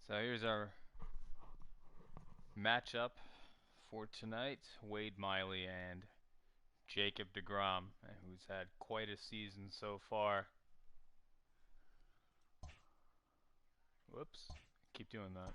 So here's our matchup for tonight. Wade Miley and Jacob deGrom, who's had quite a season so far. Whoops. Keep doing that.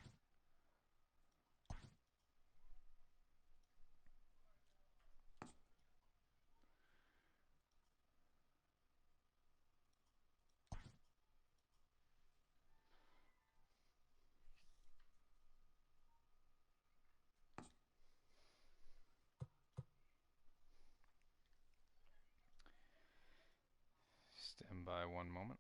Stand by one moment.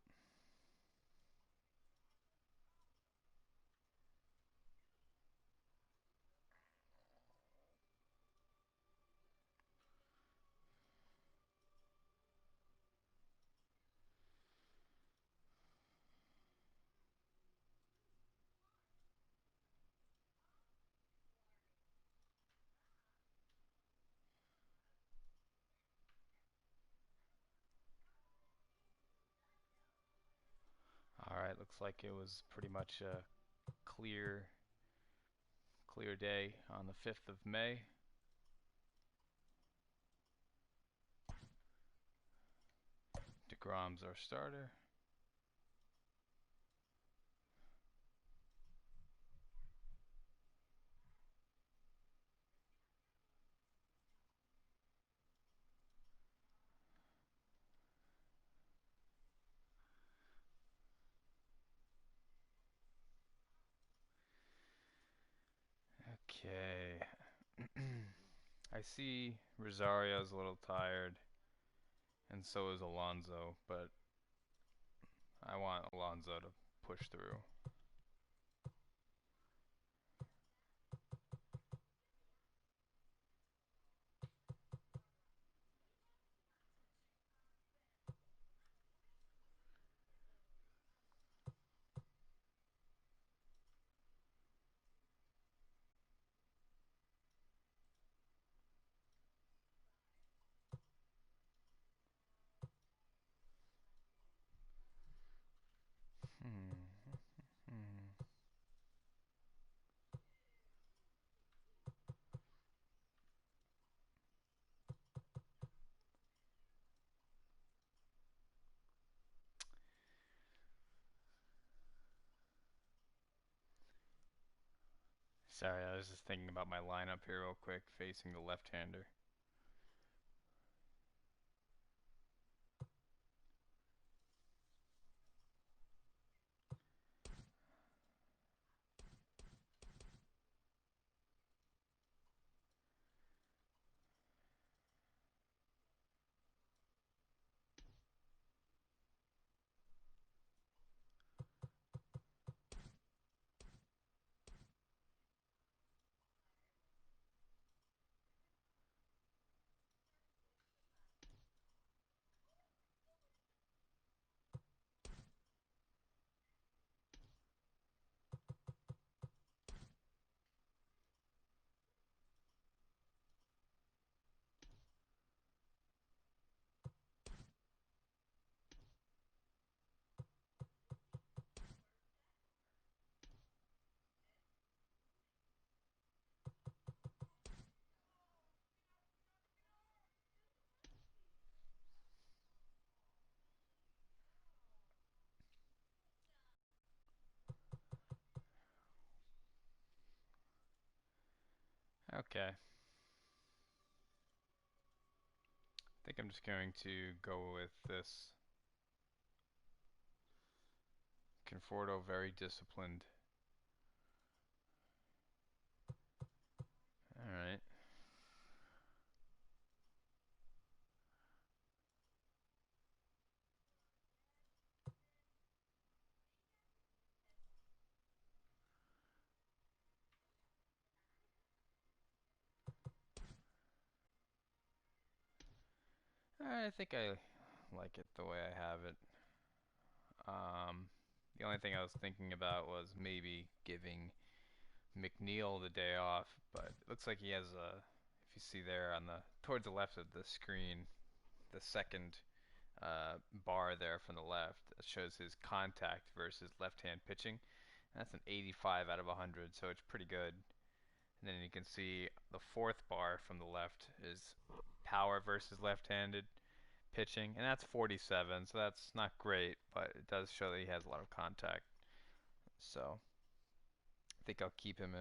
Alright, looks like it was pretty much a clear day on the 5th of May. deGrom's our starter. Okay. I see Rosario's a little tired, and so is Alonso, but I want Alonso to push through. Hmm. Hmm. Sorry, I was just thinking about my lineup here real quick, facing the left-hander. Okay. I think I'm just going to go with this. Conforto, very disciplined. Alright. I think I like it the way I have it. Um, the only thing I was thinking about was maybe giving McNeil the day off, but it looks like he has a, if you see there on the, towards the left of the screen, the second bar there from the left that shows his contact versus left-hand pitching. That's an 85 out of 100, so it's pretty good. And then you can see the fourth bar from the left is power versus left-handed pitching, and that's 47, so that's not great, but it does show that he has a lot of contact. So I think I'll keep him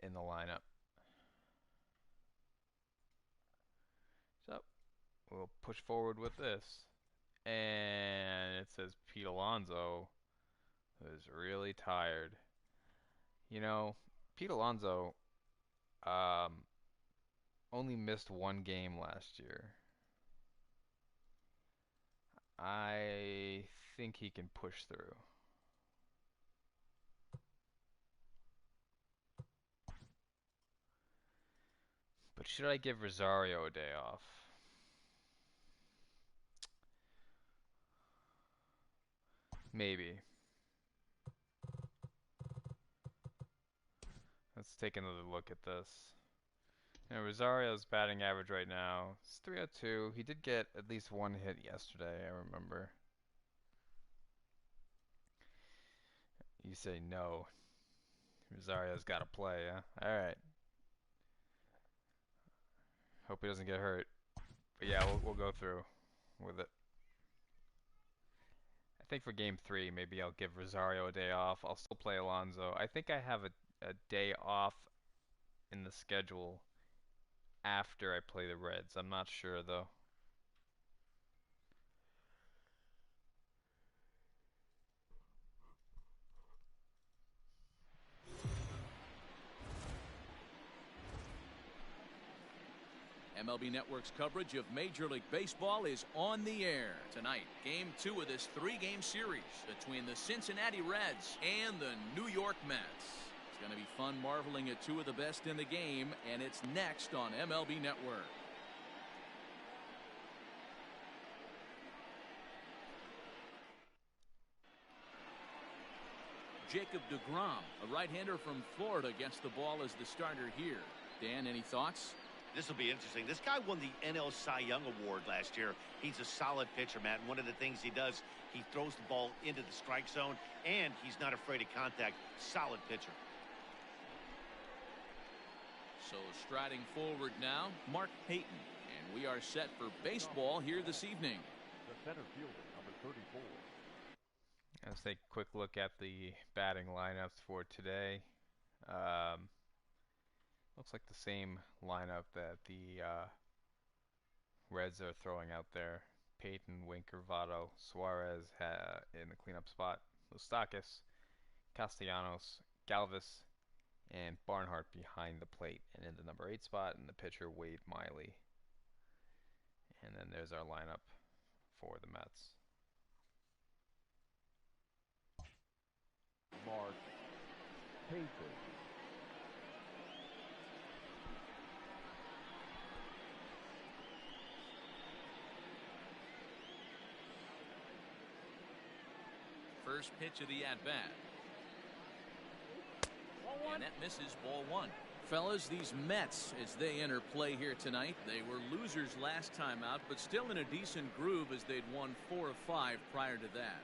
in the lineup. So we'll push forward with this. And it says Pete Alonso is really tired. You know, Pete Alonso only missed one game last year. I think he can push through. But should I give Rosario a day off? Maybe. Let's take another look at this. Rosario's batting average right now is 302. He did get at least one hit yesterday, I remember. You say no. Rosario's got to play, huh? Alright. Hope he doesn't get hurt. But yeah, we'll go through with it. I think for game 3, maybe I'll give Rosario a day off. I'll still play Alonso. I think I have a day off in the schedule after I play the Reds. I'm not sure, though. MLB Network's coverage of Major League Baseball is on the air tonight. Game 2 of this 3-game series between the Cincinnati Reds and the New York Mets. It's going to be fun marveling at two of the best in the game, and it's next on MLB Network. Jacob deGrom, a right-hander from Florida, gets the ball as the starter here. Dan, any thoughts? This will be interesting. This guy won the NL Cy Young Award last year. He's a solid pitcher, Matt. And one of the things he does, he throws the ball into the strike zone, and he's not afraid of contact. Solid pitcher. So striding forward now, Mark Payton. And we are set for baseball here this evening. The center fielder, number 34. Let's take a quick look at the batting lineups for today. Looks like the same lineup that the Reds are throwing out there. Payton, Winker, Votto, Suarez in the cleanup spot. Moustakas, Castellanos, Galvis, and Barnhart behind the plate. And in the number 8 spot, in the pitcher, Wade Miley. And then there's our lineup for the Mets. Mark Payton. First pitch of the at-bat. And that misses, ball 1. Fellas, these Mets, as they enter play here tonight, they were losers last time out, but still in a decent groove as they'd won 4 of 5 prior to that.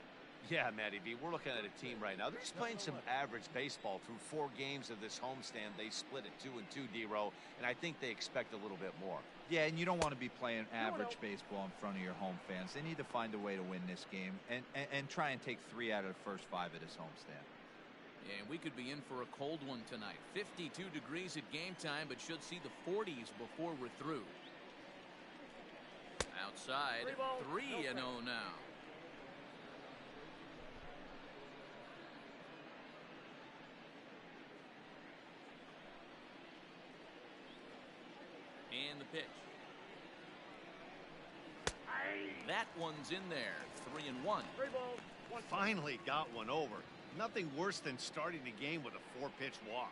Yeah, Matty B, we're looking at a team right now. They're just playing some average baseball through 4 games of this homestand. They split it 2-2, D-Row, and I think they expect a little bit more. Yeah, and you don't want to be playing average baseball in front of your home fans. They need to find a way to win this game and try and take 3 out of the first 5 of this homestand. And we could be in for a cold one tonight. 52 degrees at game time, but should see the 40s before we're through. Outside, 3-0 now. And the pitch. That one's in there. 3-1. Finally got one over. Nothing worse than starting the game with a 4-pitch walk.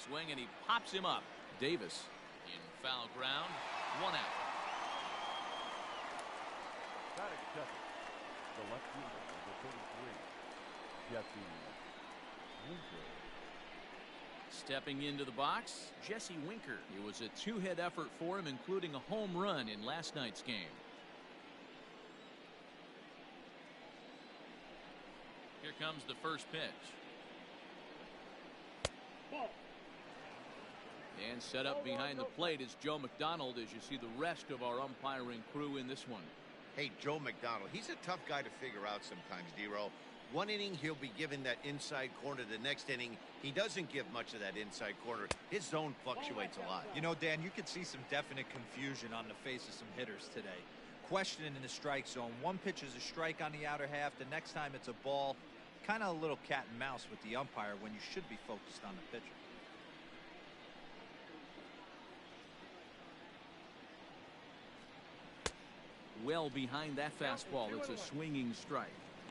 Swing, and he pops him up. Davis in foul ground. 1 out. Batting second, the left fielder, number 33, Jesse Winker. Stepping into the box, Jesse Winker. It was a two-hit effort for him, including a home run in last night's game. Here comes the first pitch. Ball. And set up behind the plate is Joe McDonald as you see the rest of our umpiring crew in this one. Hey, Joe McDonald, he's a tough guy to figure out sometimes, D-Row. One inning, he'll be given that inside corner. The next inning, he doesn't give much of that inside corner. His zone fluctuates a lot. You know, Dan, you could see some definite confusion on the face of some hitters today. Questioning in the strike zone. One pitch is a strike on the outer half. The next time it's a ball. Kind of a little cat and mouse with the umpire when you should be focused on the pitcher. Well behind that fastball, it's a swinging strike.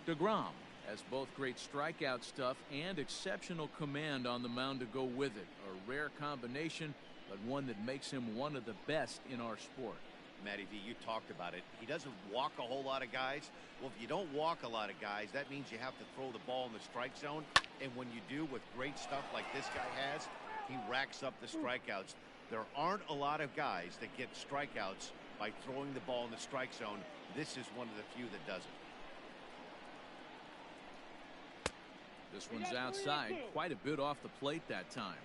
deGrom has both great strikeout stuff and exceptional command on the mound to go with it. A rare combination, but one that makes him one of the best in our sport. Matty V, you talked about it. He doesn't walk a whole lot of guys. Well, if you don't walk a lot of guys, that means you have to throw the ball in the strike zone. And when you do with great stuff like this guy has, he racks up the strikeouts. There aren't a lot of guys that get strikeouts by throwing the ball in the strike zone. This is one of the few that does it. This one's outside, quite a bit off the plate that time.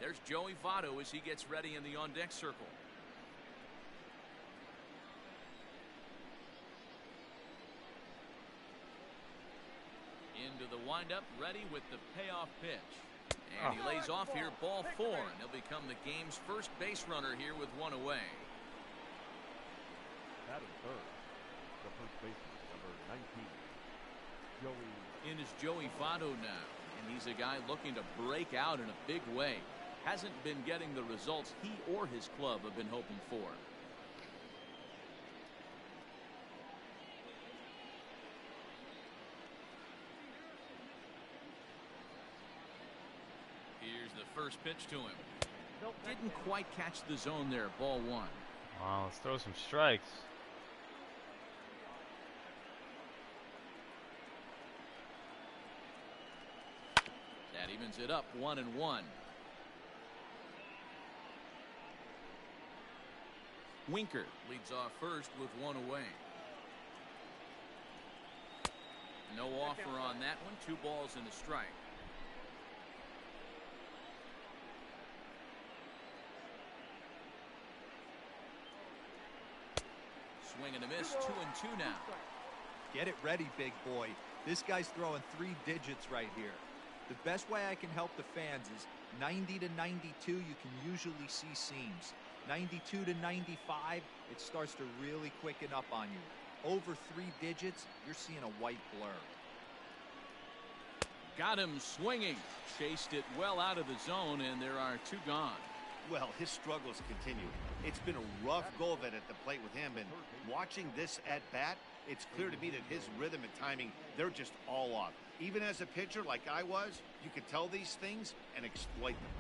There's Joey Votto as he gets ready in the on-deck circle. Into the windup, ready with the payoff pitch. And he lays off here, ball 4, and he'll become the game's first base runner here with one away. That is third. The first baseman, number 19, Joey. In is Joey Votto now, and he's a guy looking to break out in a big way. Hasn't been getting the results he or his club have been hoping for. Here's the first pitch to him. Didn't quite catch the zone there, ball 1. Wow, let's throw some strikes. That evens it up 1-1. Winker leads off first with one away. No offer on that one. 2 balls and a strike. Swing and a miss. 2-2 now. Get it ready, big boy. This guy's throwing 3 digits right here. The best way I can help the fans is 90 to 92, you can usually see seams. 92 to 95, it starts to really quicken up on you. Over 3 digits, you're seeing a white blur. Got him swinging. Chased it well out of the zone, and there are 2 gone. Well, his struggles continue. It's been a rough go of it at the plate with him, and watching this at bat, it's clear to me that his rhythm and timing, they're just all off. Even as a pitcher like I was, you could tell these things and exploit them.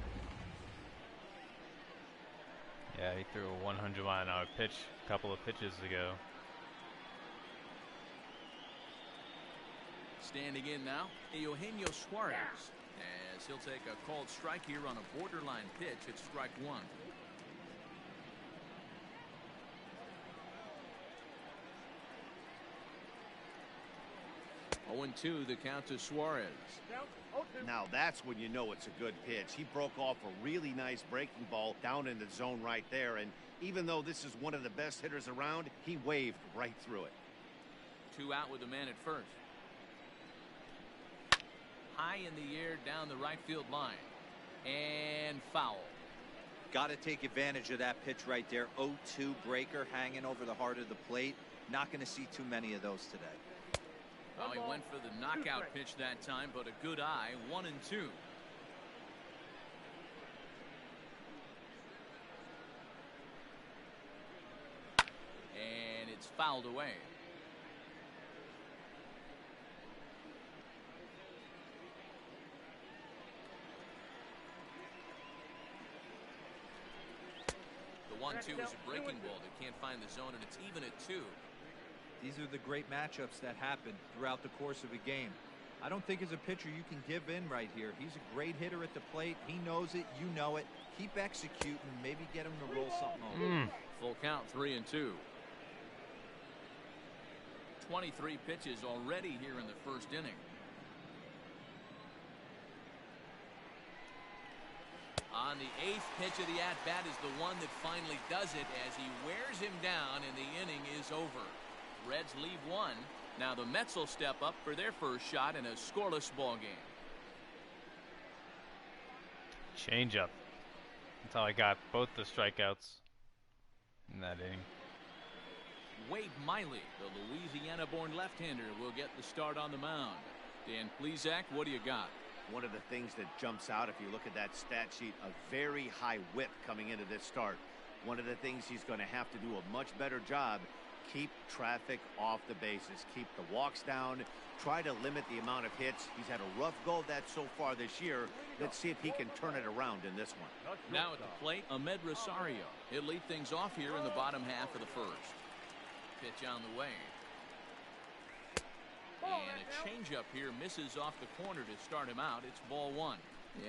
Yeah, he threw a 100-mile-an-hour pitch a couple of pitches ago. Standing in now, Eugenio Suarez, as he'll take a called strike here on a borderline pitch at strike 1. 0-2 the count to Suarez. Now that's when you know it's a good pitch. He broke off a really nice breaking ball down in the zone right there, and even though this is one of the best hitters around, he waved right through it. 2 out with a man at first. High in the air down the right field line, and foul. Got to take advantage of that pitch right there. 0-2 breaker hanging over the heart of the plate. Not going to see too many of those today. Well, he went for the knockout pitch that time, but a good eye. 1-2. And it's fouled away. The 1-2 is a breaking ball that can't find the zone, and it's even at 2. These are the great matchups that happen throughout the course of a game. I don't think as a pitcher you can give in right here. He's a great hitter at the plate. He knows it. You know it. Keep executing. Maybe get him to roll something over. Full count, 3-2. 23 pitches already here in the first inning. On the 8th pitch of the at-bat is the one that finally does it as he wears him down and the inning is over. Reds leave one. Now the Mets will step up for their first shot in a scoreless ball game. Changeup. That's how I got both the strikeouts in that inning. Wade Miley, the Louisiana-born left-hander, will get the start on the mound. Dan Plesac, what do you got? One of the things that jumps out if you look at that stat sheet, a very high whip coming into this start. One of the things he's going to have to do a much better job, keep traffic off the bases, keep the walks down, try to limit the amount of hits. He's had a rough go of that so far this year. Let's see if he can turn it around in this one. Now at the plate, Ahmed Rosario. He'll lead things off here in the bottom half of the first. Pitch on the way. And a changeup here misses off the corner to start him out. It's ball one.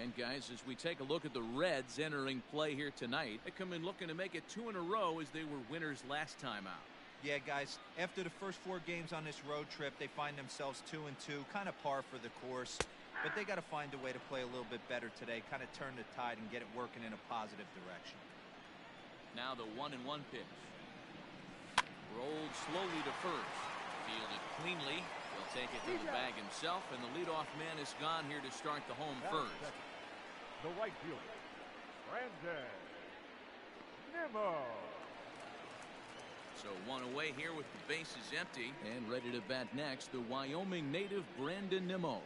And guys, as we take a look at the Reds entering play here tonight, they come in looking to make it 2 in a row as they were winners last time out. Yeah, guys, after the first 4 games on this road trip, they find themselves 2-2, kind of par for the course. But they got to find a way to play a little bit better today, kind of turn the tide and get it working in a positive direction. Now the 1-1 pitch. Rolled slowly to first. Fielded cleanly. He'll take it to the bag himself, and the leadoff man is gone here to start the home first. The right fielder, Brandon Nimmo. So one away here with the bases empty, and ready to bat next, the Wyoming native Brandon Nimmo.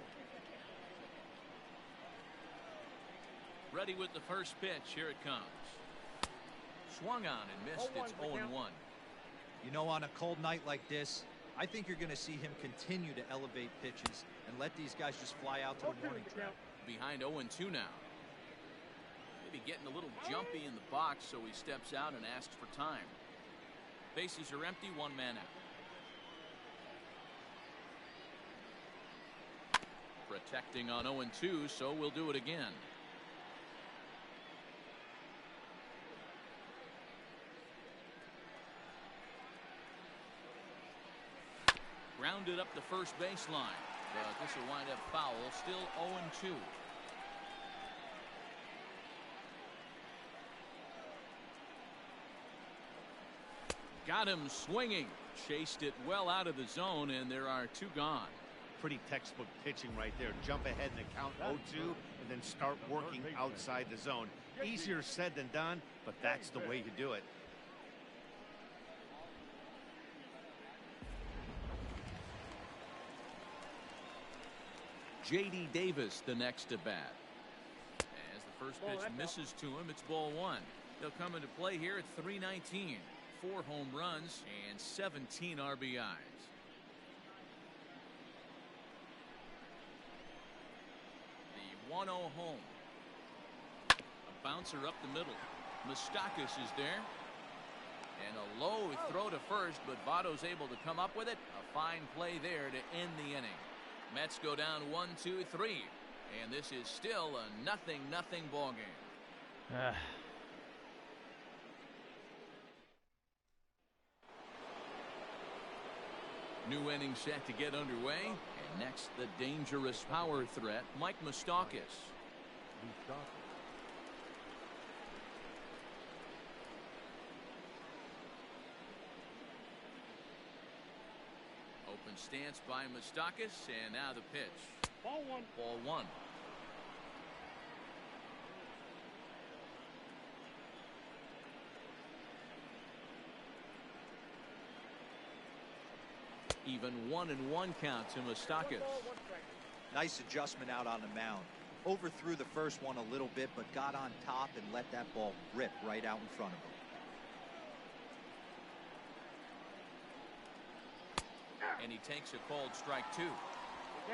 Ready with the first pitch. Here it comes. Swung on and missed. It's 0-1. You know, on a cold night like this, I think you're going to see him continue to elevate pitches and let these guys just fly out to the warning track. Behind 0-2 now. Maybe getting a little jumpy in the box, so he steps out and asks for time. Bases are empty, 1 man out. Protecting on 0-2, so we'll do it again. Grounded up the first baseline, but this will wind up foul. Still 0-2. Got him swinging. Chased it well out of the zone, and there are 2 gone. Pretty textbook pitching right there. Jump ahead in the count 0-2 and then start working outside the zone. Easier said than done, but that's the way you do it. J.D. Davis the next to bat. As the first pitch misses to him, it's ball 1. They'll come into play here at 319. 4 home runs and 17 RBIs. The 1-0 home. A bouncer up the middle. Moustakas is there. And a low throw to first, but Votto's able to come up with it. A fine play there to end the inning. Mets go down 1-2-3, and this is still a 0-0 ball game. New inning set to get underway, and next the dangerous power threat, Mike Moustakas. Open stance by Moustakas, and now the pitch. Ball 1. Ball 1. Even 1-1 count to Moustakas. Nice adjustment out on the mound. Overthrew the first one a little bit, but got on top and let that ball rip right out in front of him. And he takes a called strike 2.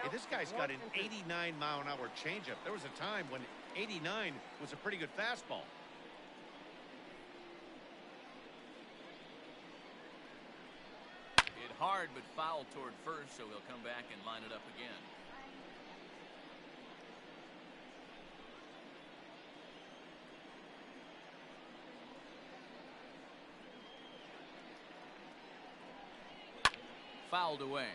Hey, this guy's got an 89-mile-an-hour changeup. There was a time when 89 was a pretty good fastball. Hit hard, but foul toward first, so he'll come back and line it up again. fouled away.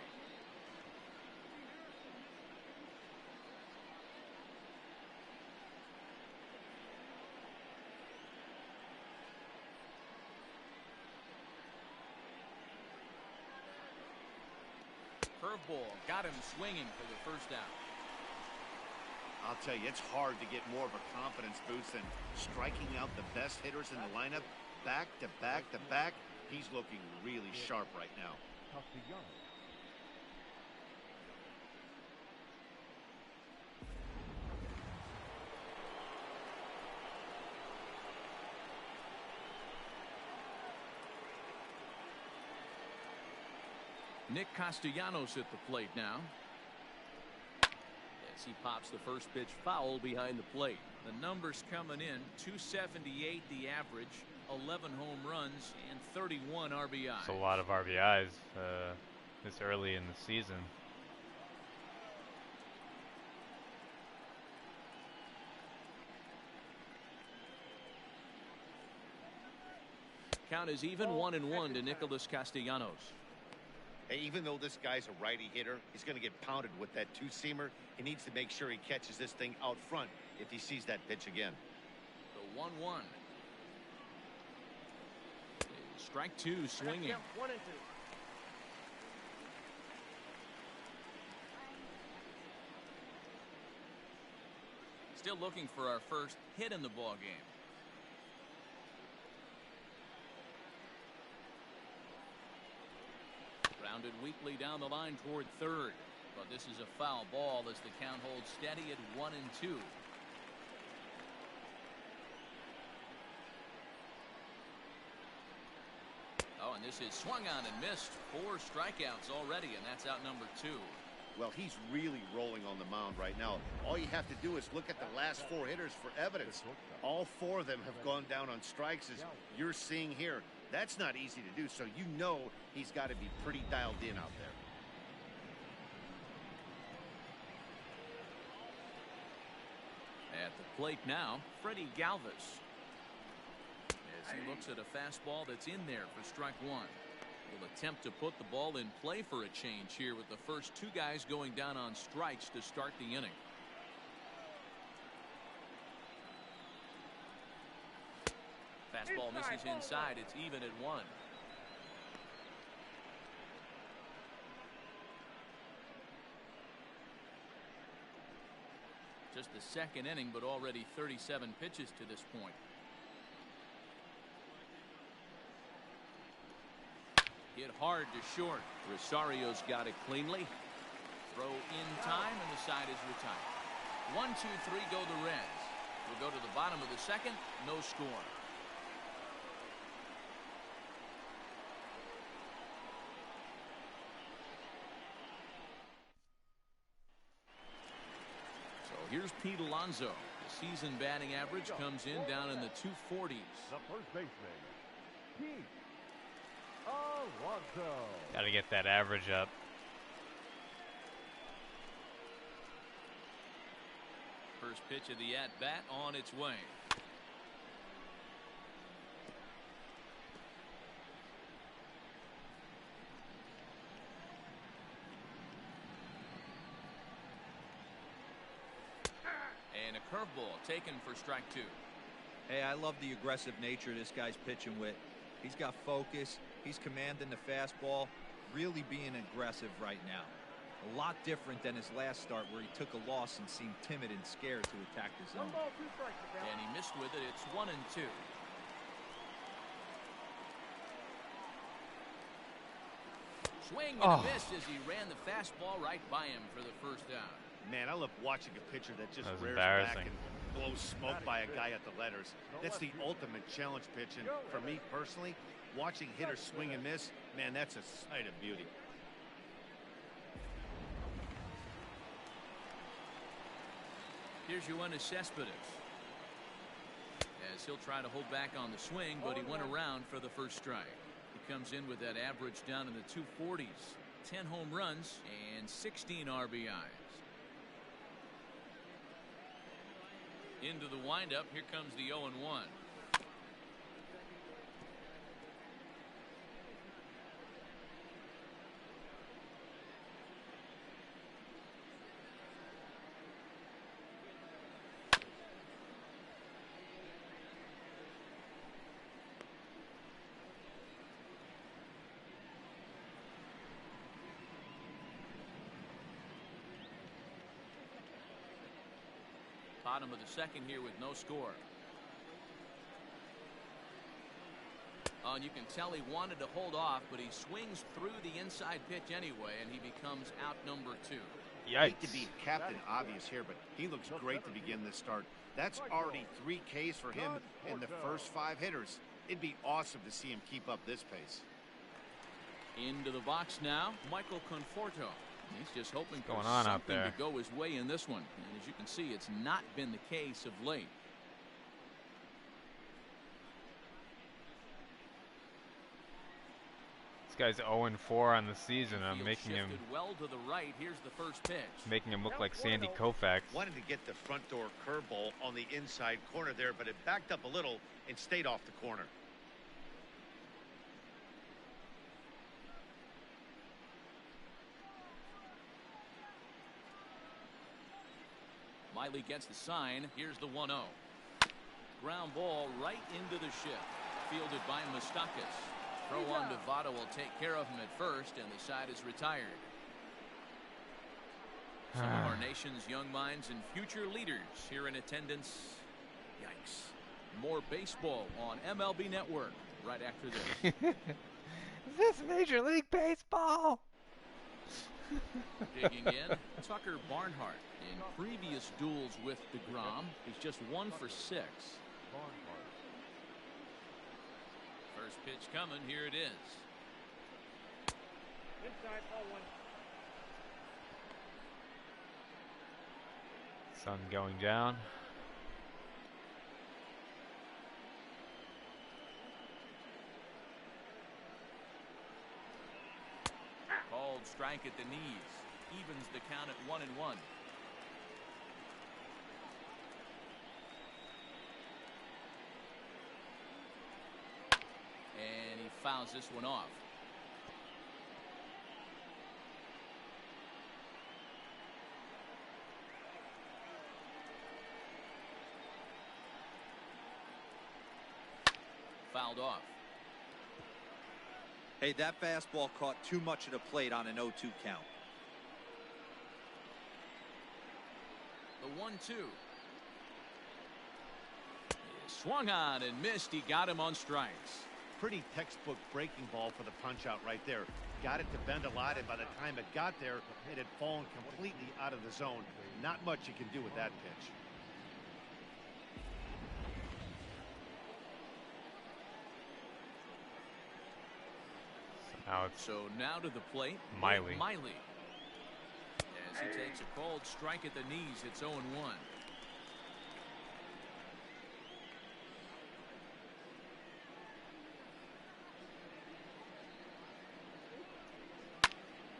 Curveball got him swinging for the first down. I'll tell you, it's hard to get more of a confidence boost than striking out the best hitters in the lineup back to back to back. He's looking really sharp right now. Nick Castellanos at the plate now. As he pops the first pitch foul behind the plate. The numbers coming in: 278 the average, 11 home runs, and 31 RBIs. It's a lot of RBIs this early in the season. Count is even 1-1 to Nicholas Castellanos. Hey, even though this guy's a righty hitter, he's going to get pounded with that two-seamer. He needs to make sure he catches this thing out front if he sees that pitch again. The 1-1. Strike two, swinging. 1 and 2. Still looking for our first hit in the ball game. Grounded weakly down the line toward third, but this is a foul ball as the count holds steady at 1 and 2. Oh, and this is swung on and missed. 4 strikeouts already, and that's out number 2. Well, he's really rolling on the mound right now. All you have to do is look at the last 4 hitters for evidence. All 4 of them have gone down on strikes, as you're seeing here. That's not easy to do, so you know he's got to be pretty dialed in out there. At the plate now, Freddie Galvis. As he looks at a fastball that's in there for strike 1. Will attempt to put the ball in play for a change here with the first 2 guys going down on strikes to start the inning. Fastball misses inside. It's even at 1. Just the second inning, but already 37 pitches to this point. Hit hard to short. Rosario's got it cleanly. Throw in time, and the side is retired. 1, 2, 3 go the Reds. We'll go to the bottom of the second. No score. So here's Pete Alonso. The season batting average comes in down in the 240s. The first baseman, Pete Alonso. Got to get that average up. First pitch of the at-bat on its way. And a curveball taken for strike 2. Hey, I love the aggressive nature this guy's pitching with. He's got focus. He's commanding the fastball. Really being aggressive right now. A lot different than his last start where he took a loss and seemed timid and scared to attack the zone. 1 ball, 2 strikes. And he missed with it. It's 1 and 2. Swing and a miss as he ran the fastball right by him for the first down. Man, I love watching a pitcher that just That was rears back embarrassing. and blows smoke by a guy at the letters. That's the ultimate challenge pitch, and for me personally, watching hitters swing and miss, man, that's a sight of beauty. Here's Yoenis Cespedes. As he'll try to hold back on the swing, but he went around for the first strike. He comes in with that average down in the 240s. 10 home runs and 16 RBIs. Into the windup. Here comes the 0-1. Bottom of the second here with no score. Oh, and you can tell he wanted to hold off, but he swings through the inside pitch anyway, and he becomes out number 2. Hate to be Captain Obvious here, but he looks great to begin this start. That's already 3 Ks for him in the first 5 hitters. It'd be awesome to see him keep up this pace. Into the box now, Michael Conforto. He's just hoping for going on out something there? to go his way in this one. And as you can see, it's not been the case of late. This guy's 0-4 on the season. I'm Field making him shifted well to the right. Here's the first pitch. look like Sandy Koufax. Wanted to get the front door curveball on the inside corner there, but it backed up a little and stayed off the corner. Miley gets the sign. Here's the 1-0. Ground ball right into the shift. Fielded by Moustakas. Throw on to Votto will take care of him at first, and the side is retired. Some of our nation's young minds and future leaders here in attendance. Yikes. More baseball on MLB Network right after this. Is this Major League Baseball? Digging in, Tucker Barnhart. In previous duels with deGrom, he's just 1 for 6. First pitch coming. Here it is. Inside, ball 1. Sun going down. Called strike at the knees. Evens the count at 1-1. And he fouls this one off. Fouled off. Hey, that fastball caught too much of the plate on an 0-2 count. The 1-2. Swung on and missed. He got him on strikes. Pretty textbook breaking ball for the punch out right there. Got it to bend a lot, and by the time it got there, it had fallen completely out of the zone. Not much you can do with that pitch. Now it's So now to the plate, Miley. Miley. As he takes a called strike at the knees, it's 0-1.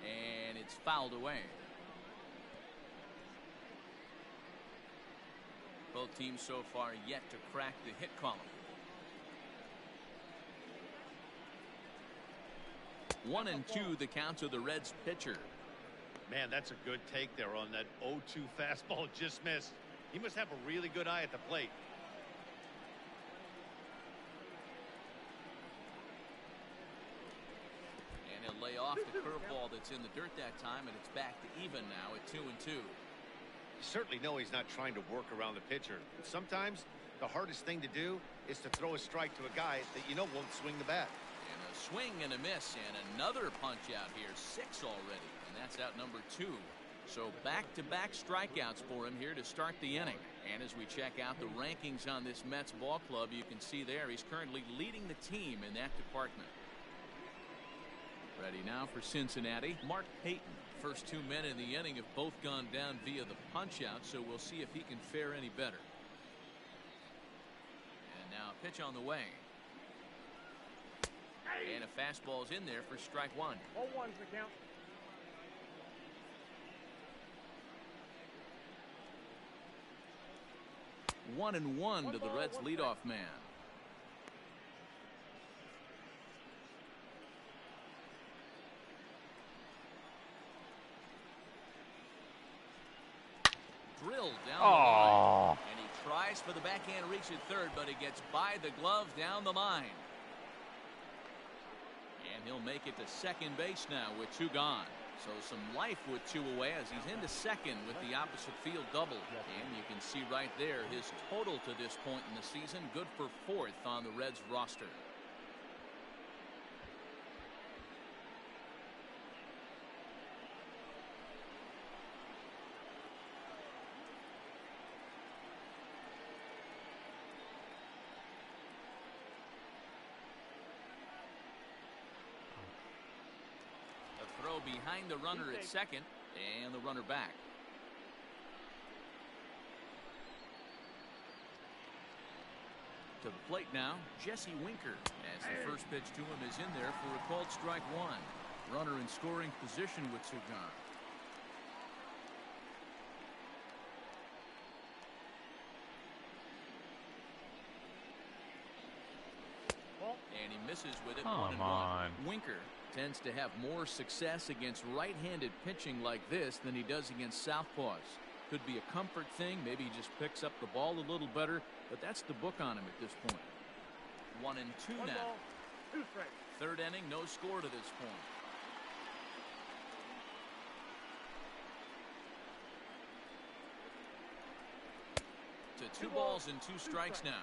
And it's fouled away. Both teams so far yet to crack the hit column. 1-2 the count to the Reds pitcher. Man, that's a good take there on that 0-2 fastball just missed. He must have a really good eye at the plate. And he'll lay off the curveball that's in the dirt that time, and it's back to even now at 2-2. You certainly know he's not trying to work around the pitcher. But sometimes the hardest thing to do is to throw a strike to a guy that you know won't swing the bat. And a swing and a miss, and another punch out here. 6 already, and that's out number 2. So back-to-back strikeouts for him here to start the inning. And as we check out the rankings on this Mets ball club, you can see there he's currently leading the team in that department. Ready now for Cincinnati, Mark Payton. First 2 men in the inning have both gone down via the punch-out, so we'll see if he can fare any better. And now a pitch on the way. And a fastball's in there for strike 1. 0-1's the count. One and one to the Reds leadoff man. Drilled down the line. And he tries for the backhand reach at third, but he gets by the glove down the line. And he'll make it to second base now with 2 gone. So some life with 2 away as he's into second with the opposite field double. And you can see right there his total to this point in the season, good for 4th on the Reds roster. Throw behind the runner at second, and the runner back. To the plate now, Jesse Winker, as the first pitch to him is in there for a called strike 1. Runner in scoring position with Sugan. And he misses with it. Come on. Winker tends to have more success against right-handed pitching like this than he does against southpaws. Could be a comfort thing. Maybe he just picks up the ball a little better, but that's the book on him at this point. 1-2 now. 3rd inning, no score to this point. To 2 balls and 2 strikes now.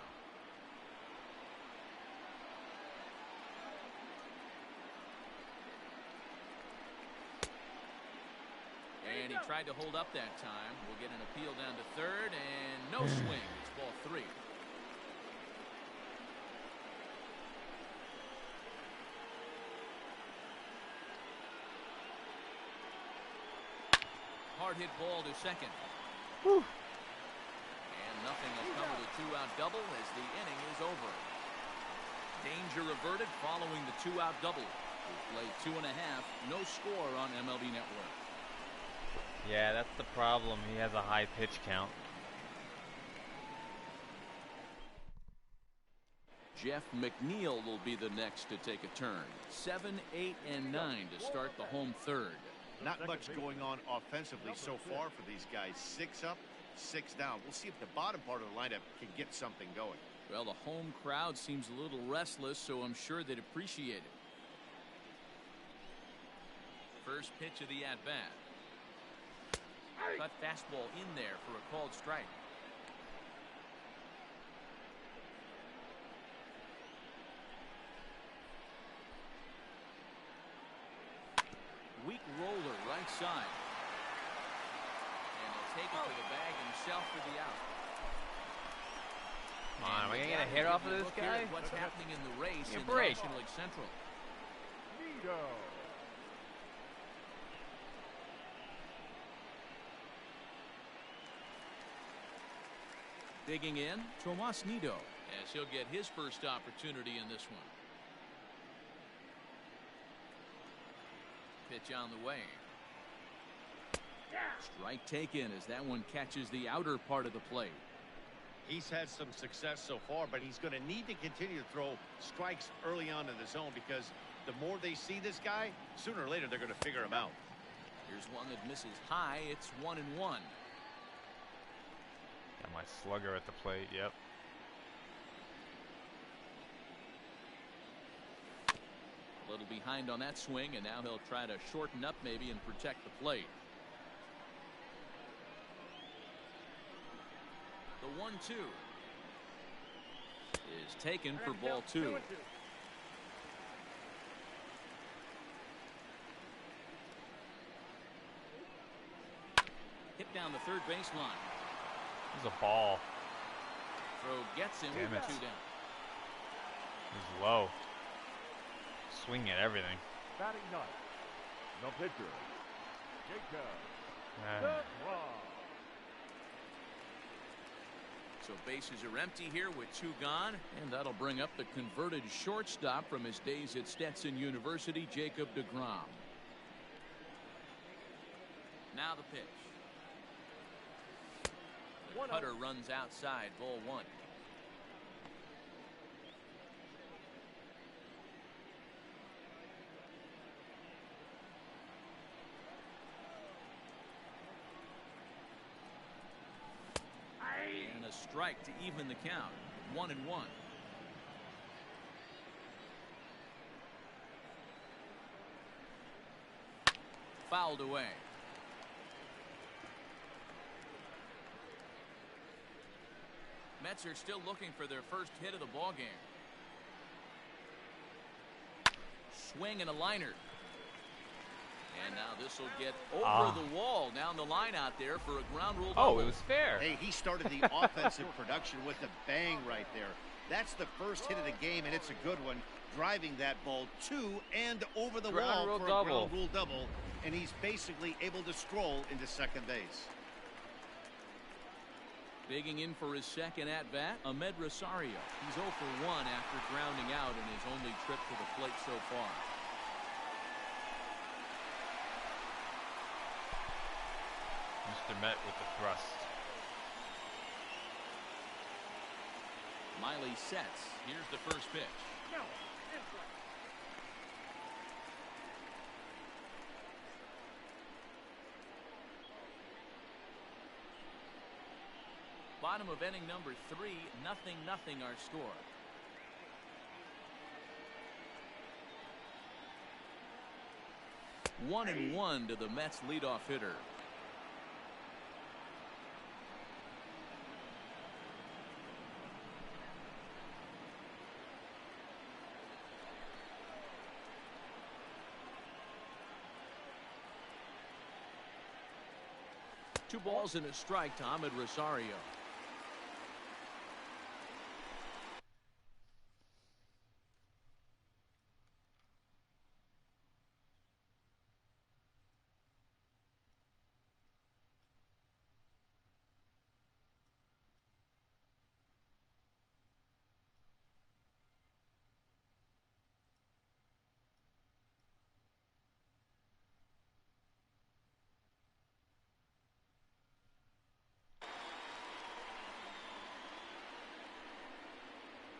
And he tried to hold up that time. We'll get an appeal down to 3rd, and no swing. It's ball 3. Hard hit ball to second. Whew. And nothing will come with a 2-out double as the inning is over. Danger averted following the 2-out double. We play 2.5. No score on MLB Network. Yeah, that's the problem. He has a high pitch count. Jeff McNeil will be the next to take a turn. 7, 8, and 9 to start the home 3rd. Not much going on offensively so far for these guys. 6 up, 6 down. We'll see if the bottom part of the lineup can get something going. Well, the home crowd seems a little restless, so I'm sure they'd appreciate it. First pitch of the at-bat. Cut fastball in there for a called strike. Weak roller right side. And he'll take it to the bag himself for the out. Come on, are we gonna get a hit off of this guy? What's happening in the race in the break. National League Central? Digging in, Tomas Nido, as he'll get his first opportunity in this one. Pitch on the way. Strike taken as that one catches the outer part of the plate. He's had some success so far, but he's going to need to continue to throw strikes early on in the zone because the more they see this guy, sooner or later they're going to figure him out. Here's one that misses high. It's 1-1. Got my slugger at the plate, yep. A little behind on that swing, and now he'll try to shorten up maybe and protect the plate. The 1-2 is taken for ball 2. Hit down the third baseline. There's a ball. Throw gets him with Damn it. 2 down. He's low. Swing at everything. Batting ninth, the pitcher, Jacob Ah. deGrom. So bases are empty here with 2 gone, and that'll bring up the converted shortstop from his days at Stetson University, Jacob deGrom. Now the pitch. The cutter runs outside, ball 1. And a strike to even the count. 1-1. fouled away. Mets are still looking for their first hit of the ball game. Swing and a liner. And now this will get over the wall down the line out there for a ground rule double. Oh, it was fair. Hey, he started the offensive production with a bang right there. That's the first hit of the game, and it's a good one. Driving that ball to and over the wall for a ground rule double. And he's basically able to stroll into second base. Digging in for his second at-bat, Ahmed Rosario. He's 0 for 1 after grounding out in his only trip to the plate so far. Mr. Met with the thrust. Miley sets. Here's the first pitch. Bottom of inning number 3, 0-0 our score. One and one to the Mets leadoff hitter. Two balls and a strike to Ahmed Rosario.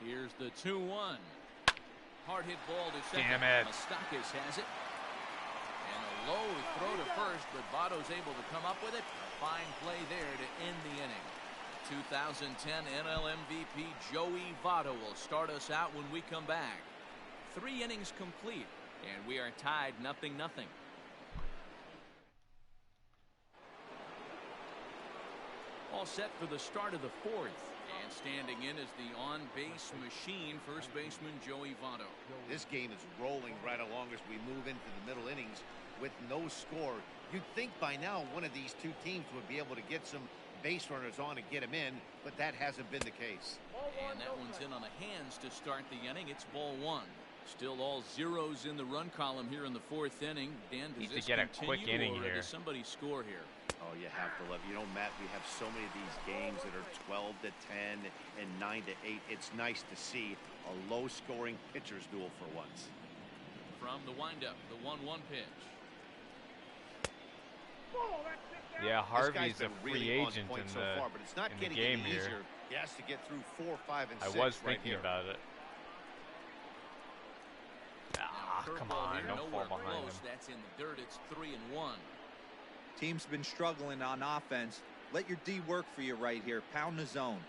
Here's the 2-1. Hard hit ball to second. Damn it. Moustakas has it. And a low throw to first, but Votto's able to come up with it. A fine play there to end the inning. 2010 NL MVP Joey Votto will start us out when we come back. 3 innings complete, and we are tied 0-0. All set for the start of the 4th. And standing in is the on-base machine, first baseman Joey Votto. This game is rolling right along as we move into the middle innings with no score. You'd think by now one of these two teams would be able to get some base runners on and get them in, but that hasn't been the case. And that one's in on the hands to start the inning. It's ball 1. Still all zeros in the run column here in the 4th inning. Dan, does Need this to get a continue, quick inning or here. does somebody score here? Oh, you have to love. You know, Matt, we have so many of these games that are 12-10 and 9-8. It's nice to see a low-scoring pitcher's duel for once. From the windup, the 1-1 pitch. Yeah, This guy's Harvey's a been free really on agent point in so far, but it's not the getting game any here. easier. He has to get through 4, 5, and 6. I was right thinking here. about it. Come Curveball on, here, don't nowhere fall behind close. him. That's in the dirt. It's 3-1. Team's been struggling on offense. Let your D work for you right here. Pound the zone.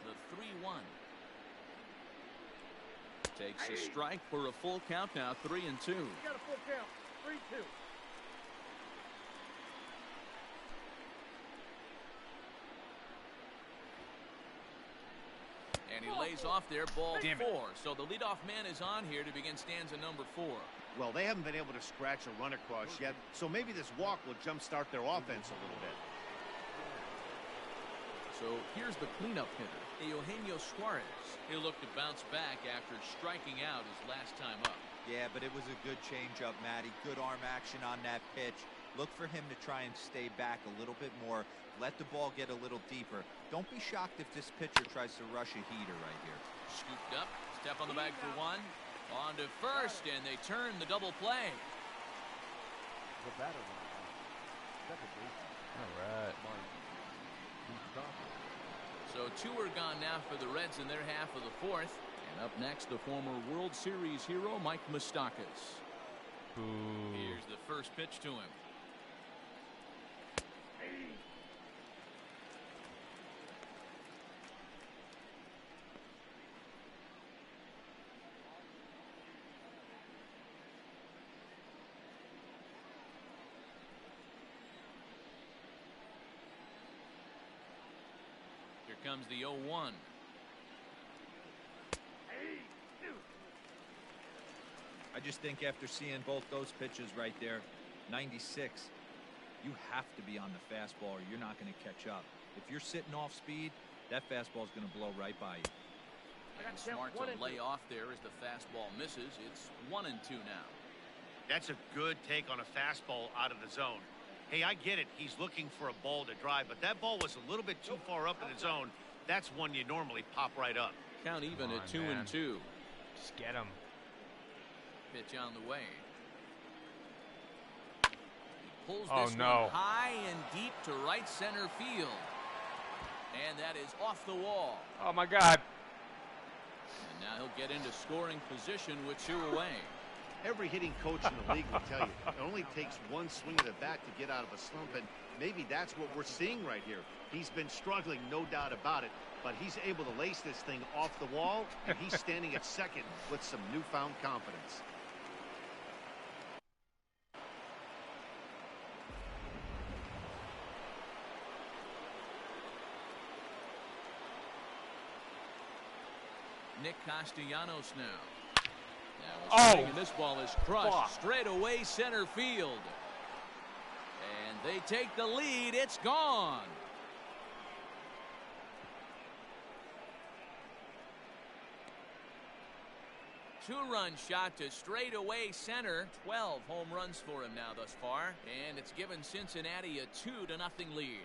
The 3-1. Takes a strike for a full count now. 3-2. You got a full count. 3-2. And he lays off there, ball Damn 4. it. So the leadoff man is on here to begin stanza number 4. Well, they haven't been able to scratch a run across yet, so maybe this walk will jumpstart their offense a little bit. So here's the cleanup hitter, Eugenio Suarez. He'll look to bounce back after striking out his last time up. Yeah, but it was a good changeup, Matty. Good arm action on that pitch. Look for him to try and stay back a little bit more. Let the ball get a little deeper. Don't be shocked if this pitcher tries to rush a heater right here. Scooped up, step on the bag for 1. On to first, and they turn the double play. The batter line. Second baseman. All right. So 2 are gone now for the Reds in their half of the 4th. And up next, the former World Series hero, Mike Moustakas. Boo. Here's the first pitch to him. comes the 0-1. I just think after seeing both those pitches right there, 96, you have to be on the fastball or you're not going to catch up. If you're sitting off speed, that fastball is going to blow right by you. And smart to lay off there as the fastball misses. It's 1-2 now. That's a good take on a fastball out of the zone. Hey, I get it. He's looking for a ball to drive, but that ball was a little bit too far up in the zone. That's one you normally pop right up. Count even at 2-2. Just get him. Pitch on the way. He pulls this no. one high and deep to right center field. And that is off the wall. Oh my God. And now he'll get into scoring position with 2 away. Every hitting coach in the league will tell you it only takes one swing of the bat to get out of a slump, and maybe that's what we're seeing right here. He's been struggling, no doubt about it, but he's able to lace this thing off the wall, and he's standing at second with some newfound confidence. Nick Castellanos now. And this ball is crushed straight away center field. And they take the lead. It's gone. Two-run shot to straightaway center. 12 home runs for him now thus far. And it's given Cincinnati a 2-0 lead.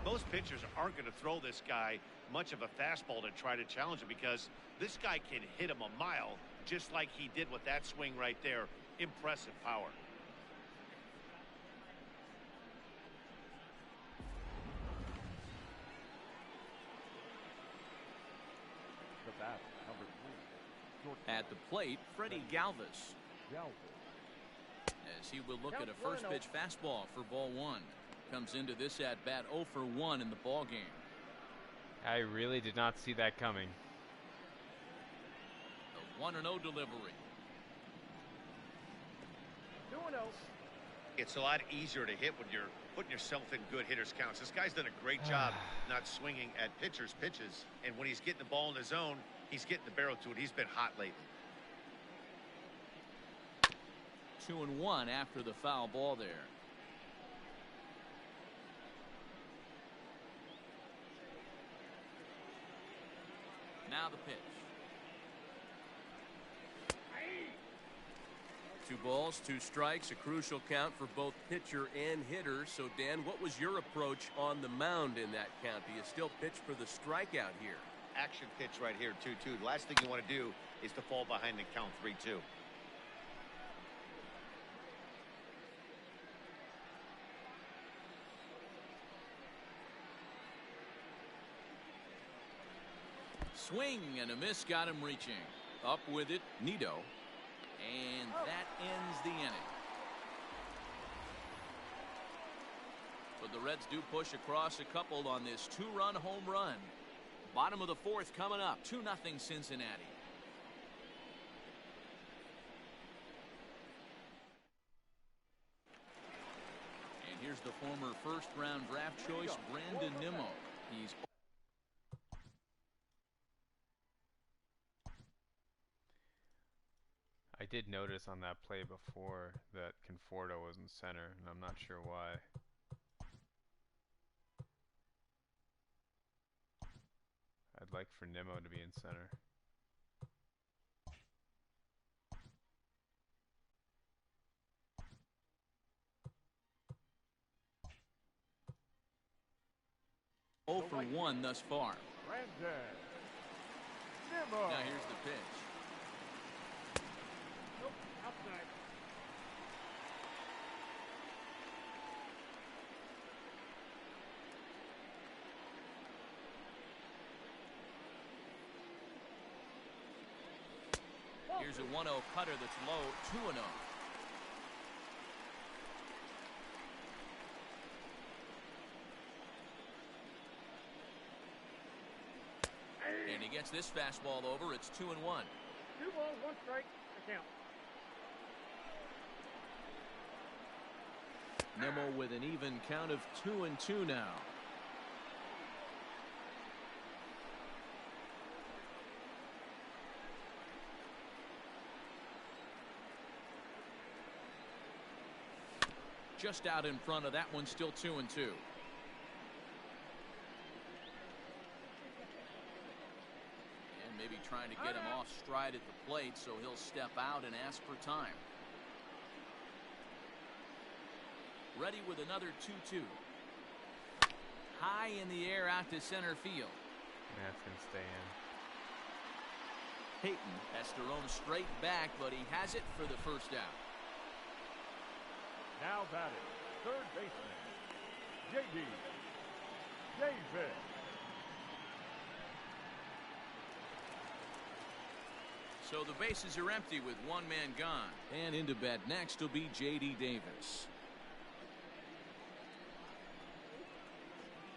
Most pitchers aren't going to throw this guy much of a fastball to try to challenge him because this guy can hit him a mile just like he did with that swing right there. Impressive power. The bat, number 3. At the plate, Freddie Galvis. As he will look at a first pitch fastball for ball 1. Comes into this at bat 0 for 1 in the ball game. I really did not see that coming. The 1-0 delivery. 2-0. It's a lot easier to hit when you're putting yourself in good hitters counts. This guy's done a great job not swinging at pitchers' pitches, and when he's getting the ball in the zone, he's getting the barrel to it. He's been hot lately. 2-1 after the foul ball there. Now the pitch. 2 balls, 2 strikes, a crucial count for both pitcher and hitter. So, Dan, what was your approach on the mound in that count? Do you still pitch for the strikeout here? Action pitch right here, 2-2. The last thing you want to do is to fall behind and count 3-2. Swing and a miss got him reaching. Up with it, Nido. And that ends the inning. But the Reds do push across a couple on this 2-run home run. Bottom of the 4th coming up. 2-0 Cincinnati. And here's the former first-round draft choice, Brandon Nimmo. He's I did notice on that play before that Conforto was in center, and I'm not sure why. I'd like for Nimmo to be in center. Oh for 1 thus far. Nimmo. Now here's the pitch. Outside. Here's a 1-0 cutter that's low, 2-0. And he gets this fastball over. It's 2-1. 2 balls, 1 strike. I count. Nimmo with an even count of 2-2 now. just out in front of that one, still 2-2. And maybe trying to get him off stride at the plate, so he'll step out and ask for time. Ready with another 2-2. High in the air out to center field. That's going to stay in. Peyton has to roam straight back, but he has it for the first out. Now batting, third baseman, J.D. Davis. So the bases are empty with one man gone. And into bat next will be J.D. Davis.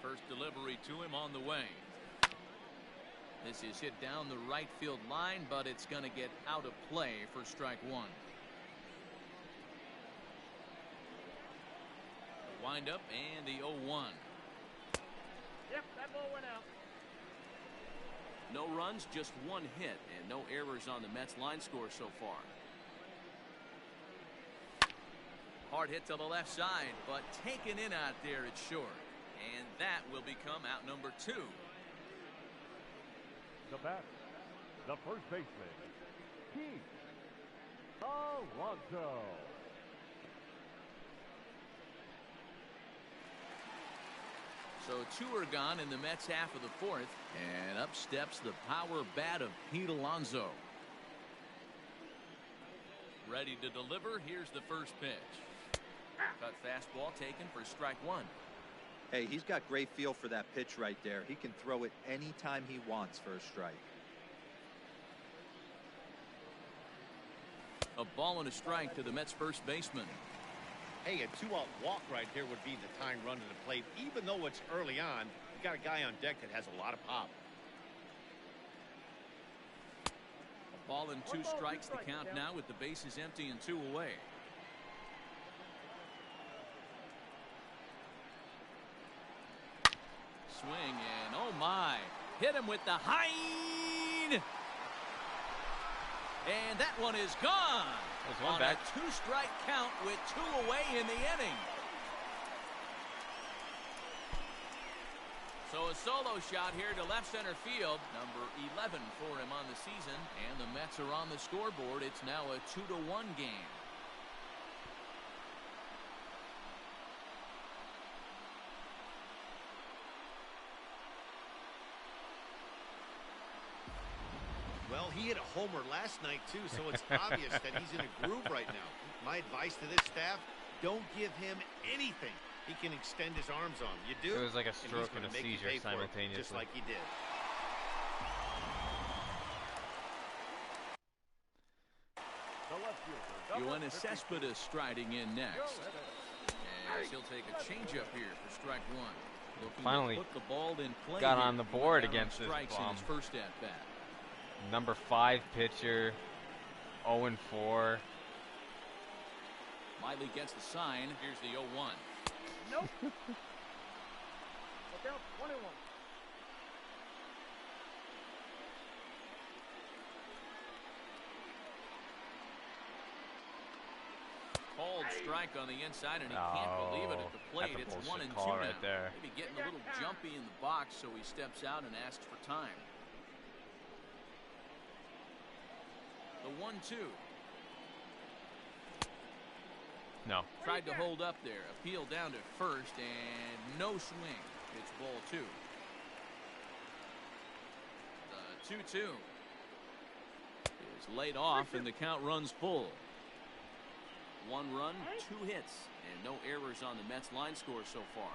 First delivery to him on the way. This is hit down the right field line, but it's going to get out of play for strike one. The windup and the 0-1. Yep, that ball went out. No runs, just one hit, and no errors on the Mets line score so far. Hard hit to the left side, but taken in out there at short. And that will become out number 2. The batter, the first baseman, Pete Alonso. So 2 are gone in the Mets half of the fourth, and up steps the power bat of Pete Alonso. Ready to deliver. Here's the first pitch. Cut fastball taken for strike one. Hey, he's got great feel for that pitch right there. He can throw it anytime he wants for a strike. A ball and a strike to the Mets first baseman. Hey, a 2-out walk right here would be the time run to the plate. Even though it's early on, you got a guy on deck that has a lot of pop. A ball and 2 strikes the count now with the bases empty and 2 away. Swing and oh my, hit him with the hind, and that one is gone. There's one on back. A 2-strike count with 2 away in the inning. So a solo shot here to left center field, number 11 for him on the season, and the Mets are on the scoreboard. It's now a 2-1 game. Well, he hit a homer last night, too, so it's obvious that he's in a groove right now. My advice to this staff, don't give him anything he can extend his arms on. You do? It was like a stroke and a seizure simultaneously. Just like he did. The left fielder, Yoenis Cespedes striding in next. As he'll take a changeup here for strike one. Looking Finally to put the ball in play got here. on the board He went down against on this strikes in bum. his first at bat. Number 5 pitcher, 0-4. Miley gets the sign. Here's the 0-1. Nope. Look out, 1-1. Called strike on the inside, and he can't believe it at the plate. That's a It's bullshit 1-2 call now. right there. Maybe getting a little jumpy in the box, so he steps out and asks for time. The 1-2. No. Tried to hold up there. Appeal down to first, and no swing. It's ball 2. The 2-2 is laid off, and the count runs full. 1 run, 2 hits, and no errors on the Mets line score so far.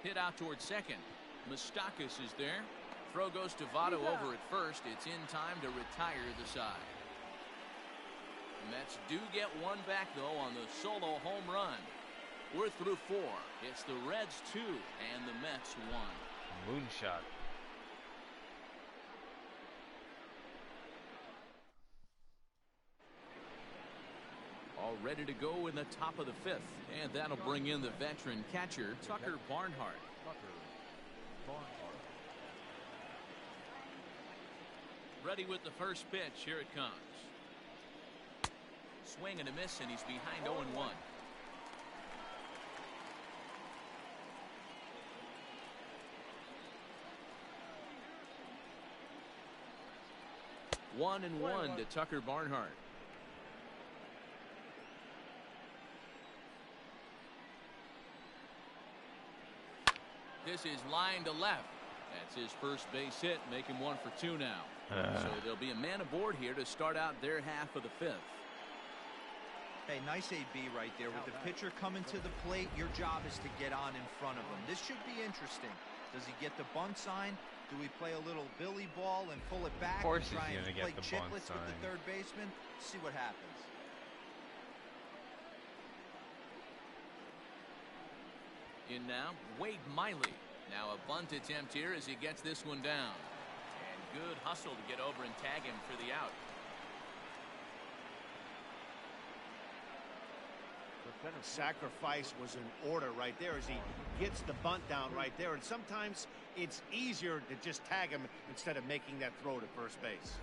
Hit out towards second. Moustakas is there. Throw goes to Votto over at first. It's in time to retire the side. Mets do get 1 back, though, on the solo home run. We're through 4. It's the Reds 2 and the Mets 1. Moonshot. All ready to go in the top of the 5th. And that'll bring in the veteran catcher, Tucker Barnhart. Ready with the first pitch. Here it comes. Swing and a miss, and he's behind 0-1. One and one to Tucker Barnhart. This is line to left. That's his first base hit, making 1 for 2 now. So there'll be a man aboard here to start out their half of the 5th. Hey, nice AB right there. With the pitcher coming to the plate, your job is to get on in front of him. This should be interesting. Does he get the bunt sign? Do we play a little billy ball and pull it back and try and play chicklets with the third baseman? See what happens. In now, Wade Miley. Now a bunt attempt here as he gets this one down. And good hustle to get over and tag him for the out. Sacrifice was in order right there as he gets the bunt down right there. And sometimes it's easier to just tag him instead of making that throw to first base.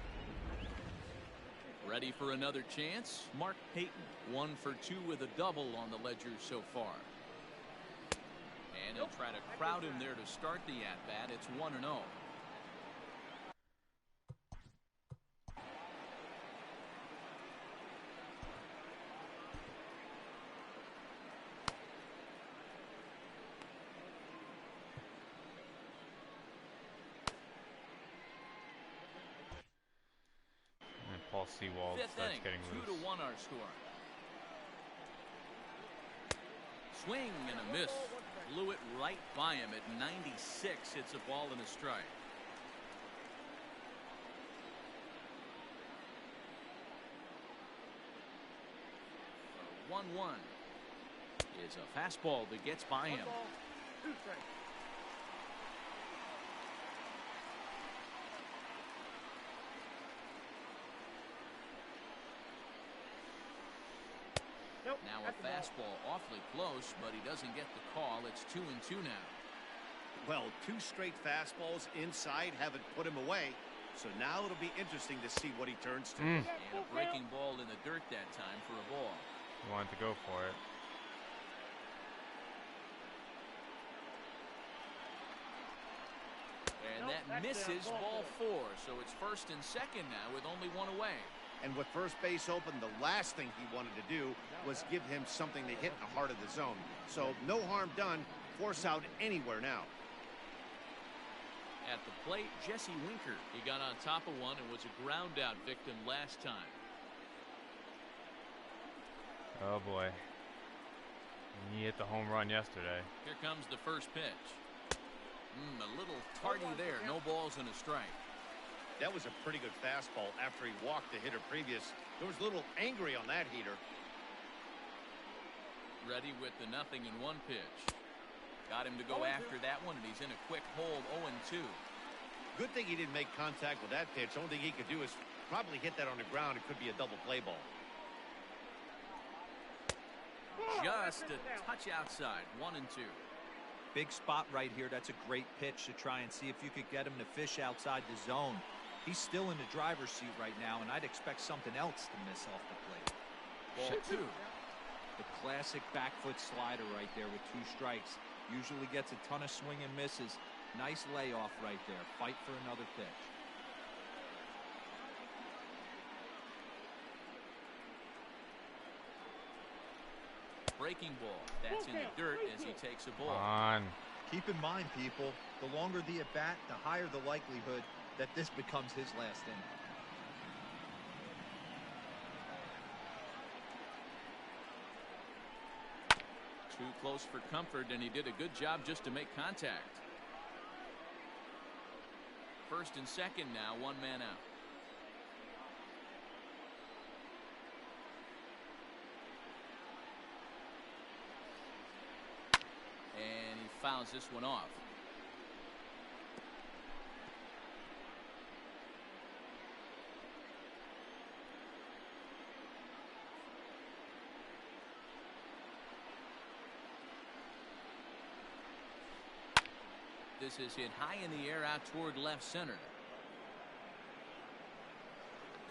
Ready for another chance? Mark Payton, 1 for 2 with a double on the ledger so far. And he'll try to crowd him there to start the at-bat. It's 1-0. Paul Sewald starts getting loose. 2-1 our score. Swing and a miss. Blew it right by him at 96. It's a ball and a strike. A 1-1 is a fastball that gets by him. Now a fastball awfully close, but he doesn't get the call. It's 2-2 now. Well, 2 straight fastballs inside haven't put him away. So now it'll be interesting to see what he turns to. And a breaking ball in the dirt that time for a ball. He wanted to go for it. And that misses ball 4. So it's first and second now with only 1 away. And with first base open, the last thing he wanted to do was give him something to hit in the heart of the zone. So no harm done. Force out anywhere now. At the plate, Jesse Winker. He got on top of one and was a ground out victim last time. Oh boy. He hit the home run yesterday. Here comes the first pitch. A little tardy there. No balls and a strike. That was a pretty good fastball after he walked the hitter previous. There was a little angry on that heater. Ready with the 0-1 pitch. Got him to go after that one, and he's in a quick hole. 0-2. Good thing he didn't make contact with that pitch. Only thing he could do is probably hit that on the ground. It could be a double play ball. Just a touch outside. 1-2. Big spot right here. That's a great pitch to try and see if you could get him to fish outside the zone. He's still in the driver's seat right now, and I'd expect something else to miss off the plate. Ball 2. The classic back foot slider right there with 2 strikes. Usually gets a ton of swing and misses. Nice layoff right there. Fight for another pitch. Breaking ball. That's in the dirt as he takes a ball. On. Keep in mind, people, the longer the at-bat, the higher the likelihood that this becomes his last inning. Too close for comfort, and he did a good job just to make contact. First and second now, 1 man out. And he fouls this one off. This is hit high in the air out toward left center.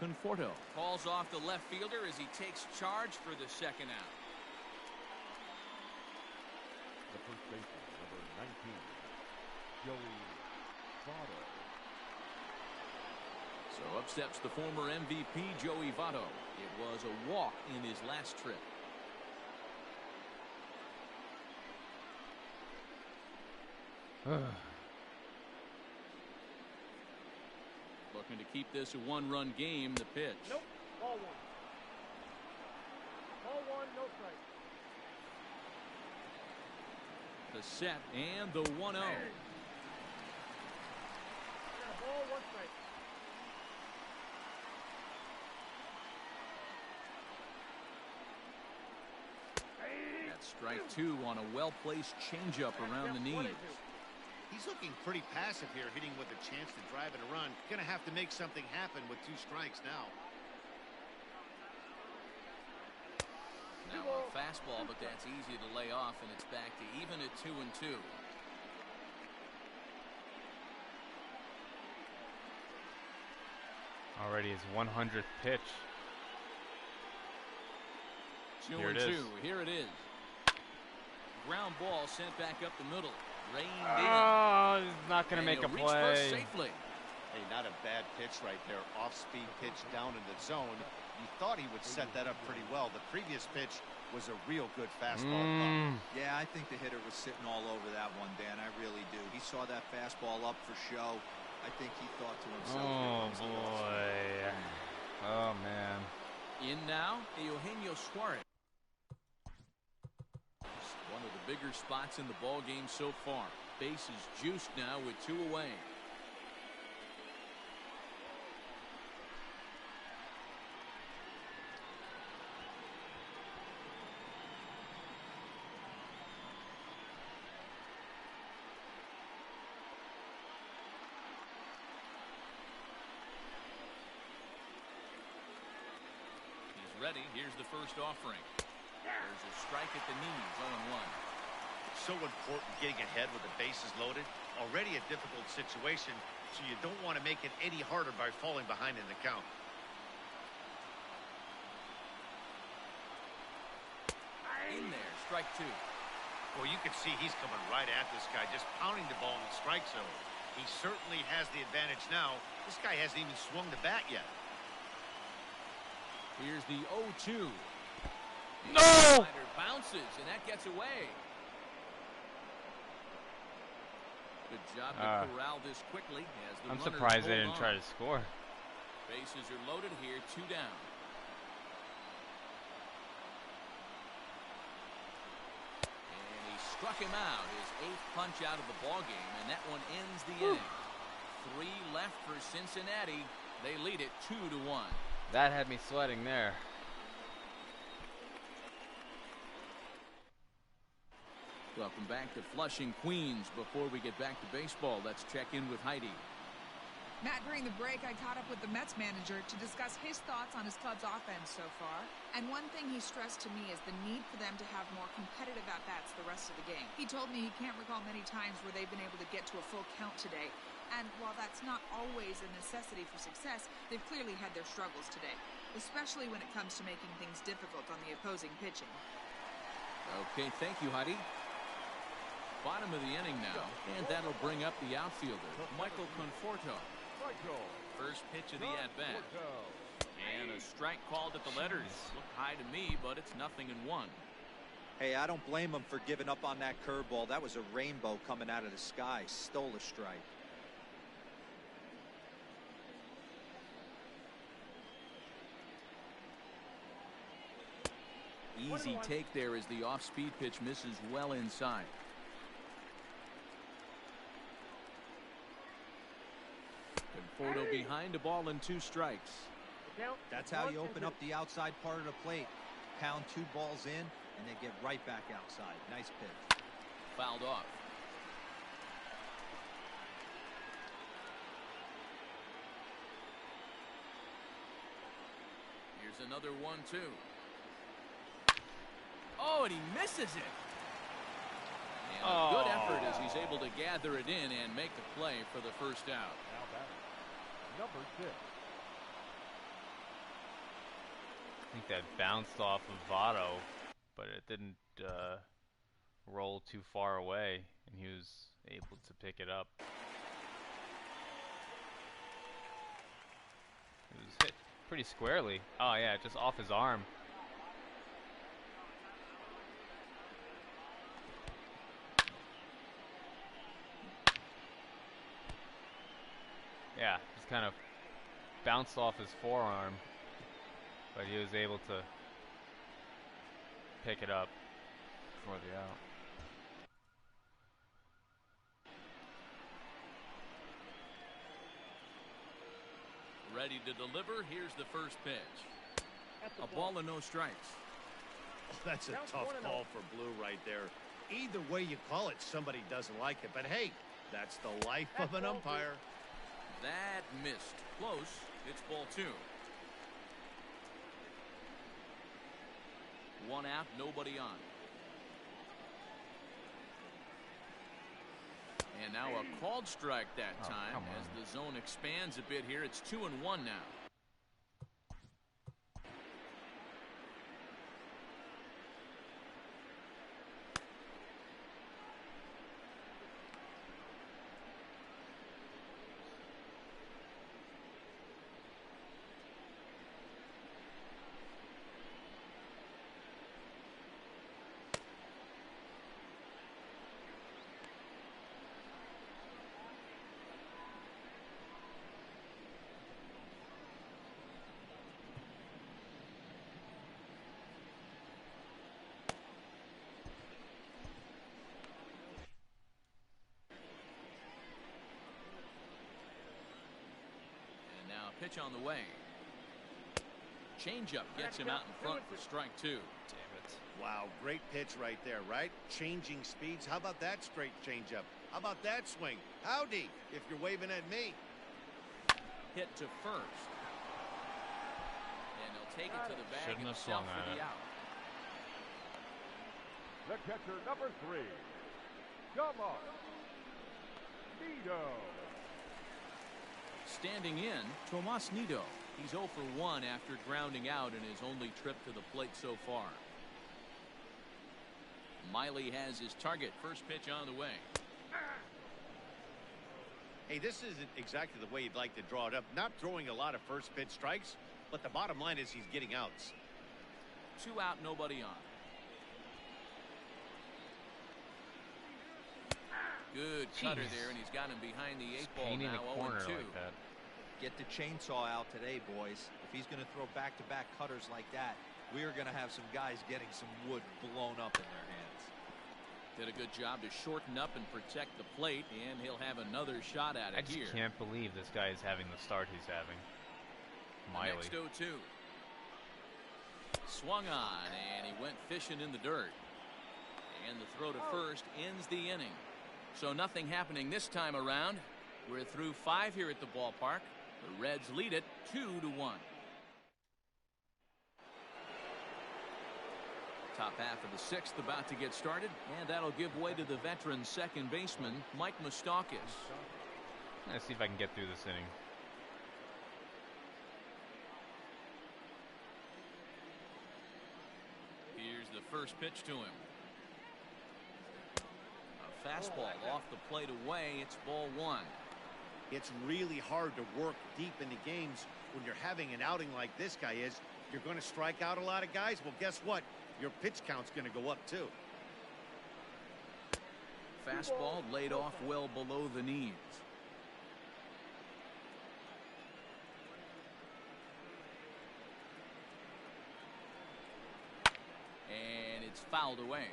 Conforto calls off the left fielder as he takes charge for the second out. The first baseman, number 19, Joey Votto. So up steps the former MVP, Joey Votto. It was a walk in his last trip. Looking to keep this a one-run game. The pitch. Nope. Ball one. Ball one, no strike. The set and the 1-0. Ball, one strike. That's strike two on a well-placed changeup around the knees. He's looking pretty passive here, hitting with a chance to drive in a run. Gonna have to make something happen with 2 strikes now. Now a fastball, but that's easy to lay off, and it's back to even at 2-2. Already his 100th pitch. Here it is. Here it is. Ground ball sent back up the middle. Reined Oh, he's not going to make a reach first play. safely. Hey, not a bad pitch right there. Off-speed pitch down in the zone. You thought he would set that up pretty well. The previous pitch was a real good fastball. Yeah, I think the hitter was sitting all over that one, Dan. I really do. He saw that fastball up for show. I think he thought to himself. Oh, boy. Oh, man. In now, Eugenio Suarez. One of the bigger spots in the ball game so far. Base is juiced now with 2 away. He's ready. Here's the first offering. There's a strike at the knees, 0-1. So important getting ahead with the bases loaded. Already a difficult situation, so you don't want to make it any harder by falling behind in the count. In there, strike 2. Well, you can see he's coming right at this guy, just pounding the ball in the strike zone. He certainly has the advantage now. This guy hasn't even swung the bat yet. Here's the 0-2. No! Slider bounces, and that gets away. Good job to corral this quickly. As the I'm runners surprised they hold didn't try on. to score. Bases are loaded here, 2 down. And he struck him out, his 8th punch out of the ball game, and that one ends the inning. 3 left for Cincinnati. They lead it 2-1. That had me sweating there. Welcome back to Flushing, Queens. Before we get back to baseball, let's check in with Heidi. Matt, during the break, I caught up with the Mets manager to discuss his thoughts on his club's offense so far. And one thing he stressed to me is the need for them to have more competitive at-bats the rest of the game. He told me he can't recall many times where they've been able to get to a full count today. And while that's not always a necessity for success, they've clearly had their struggles today, especially when it comes to making things difficult on the opposing pitching. Okay, thank you, Heidi. Bottom of the inning now, and that'll bring up the outfielder, Michael Conforto. First pitch of the at-bat. And a strike called at the letters. Looked high to me, but it's 0-1. Hey, I don't blame him for giving up on that curveball. That was a rainbow coming out of the sky. Stole a strike. Easy take there as the off-speed pitch misses well inside. Conforto behind, a ball and 2 strikes. That's how you open up the outside part of the plate. Pound 2 balls in, and they get right back outside. Nice pitch. Fouled off. Here's another 1-2. Oh, and he misses it. And a good effort as he's able to gather it in and make the play for the first out. Now batting, number 6, I think that bounced off of Votto, but it didn't roll too far away, and he was able to pick it up. It was hit pretty squarely. Oh yeah, just off his arm. Yeah, just kind of bounced off his forearm, but he was able to pick it up for the out. Ready to deliver. Here's the first pitch. A ball and no strikes. Oh, that's a tough call for Blue right there. Either way you call it, somebody doesn't like it. But hey, that's the life of an umpire. That missed. Close. It's ball 2. 1 out, nobody on. And now a called strike that time as the zone expands a bit here. It's 2-1 now. Pitch on the way. Changeup gets him out in front for strike 2. Damn it. Wow, great pitch right there, right? Changing speeds. How about that straight changeup? How about that swing? Howdy, if you're waving at me. Hit to first. And he'll take it to the bag Shouldn't have himself swung for on the it. out. The catcher, number 3, Tomas Nido. Standing in, Tomas Nido. He's 0 for 1 after grounding out in his only trip to the plate so far. Miley has his target. First pitch on the way. Hey, this isn't exactly the way you'd like to draw it up. Not throwing a lot of first pitch strikes, but the bottom line is he's getting outs. 2 out, nobody on. Good cutter there, and he's got him behind the 8 ball now. 0-2. Like that. Get the chainsaw out today, boys. If he's going to throw back-to-back cutters like that, we are going to have some guys getting some wood blown up in their hands. Did a good job to shorten up and protect the plate, and he'll have another shot at it here. I just can't believe this guy is having the start he's having. Miley. Next 0-2. Swung on, and he went fishing in the dirt. And the throw to first ends the inning. So nothing happening this time around. We're through 5 here at the ballpark. The Reds lead it 2-1. Top half of the 6th about to get started, and that'll give way to the veteran second baseman, Mike Moustakas. Let's see if I can get through this inning. Here's the first pitch to him. A fastball off the plate away. It's ball 1. It's really hard to work deep into games when you're having an outing like this guy is. You're going to strike out a lot of guys. Well, guess what? Your pitch count's going to go up too. Fastball laid off well below the knees. And it's fouled away.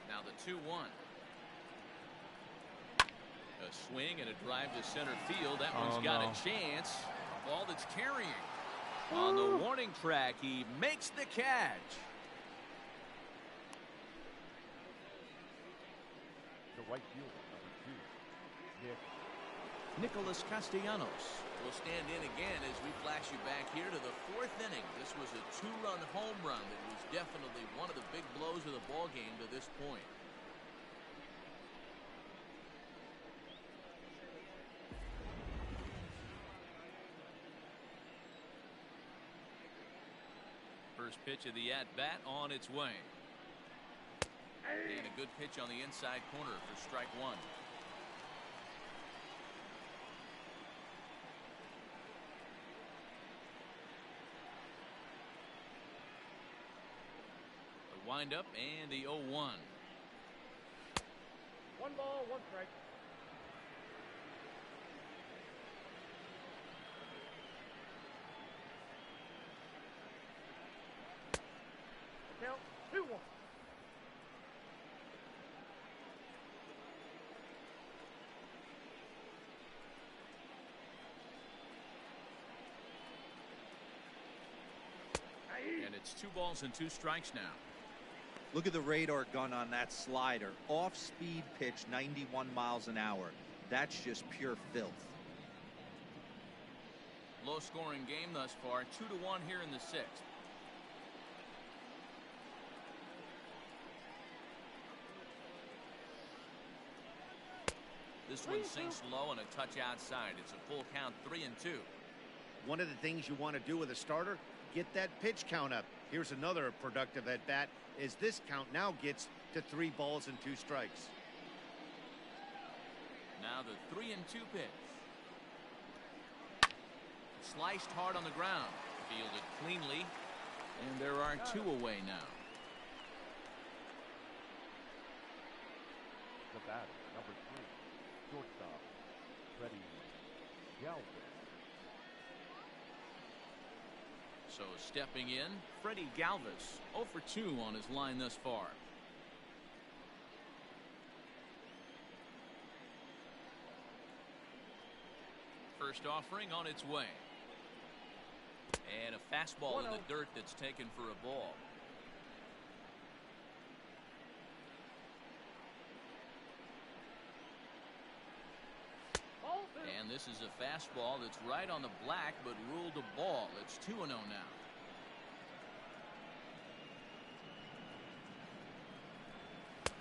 Now the 2-1. A swing and a drive to center field. That one's got a chance. A ball that's carrying. On the warning track, he makes the catch. The right fielder, number 2, Nicholas Castellanos will stand in again as we flash you back here to the 4th inning. This was a 2-run home run that was definitely one of the big blows of the ball game to this point. First pitch of the at-bat on its way. And a good pitch on the inside corner for strike one. The windup and the 0-1. 1 ball, 1 strike. Count 2-1. And it's 2 balls and 2 strikes now. Look at the radar gun on that slider. Off-speed pitch, 91 miles an hour. That's just pure filth. Low-scoring game thus far, 2-1 here in the 6th. This one sinks low and a touch outside. It's a full count, 3-2. One of the things you want to do with a starter, get that pitch count up. Here's another productive at bat as this count now gets to 3 balls and 2 strikes. Now the 3-2 pitch. Sliced hard on the ground. Fielded cleanly. And there are 2 away now. The batter, number 3, shortstop, Freddie Galvin. So stepping in, Freddie Galvis, 0 for 2 on his line thus far. First offering on its way. And a fastball in the dirt that's taken for a ball. And this is a fastball that's right on the black but ruled a ball. It's 2-0 now.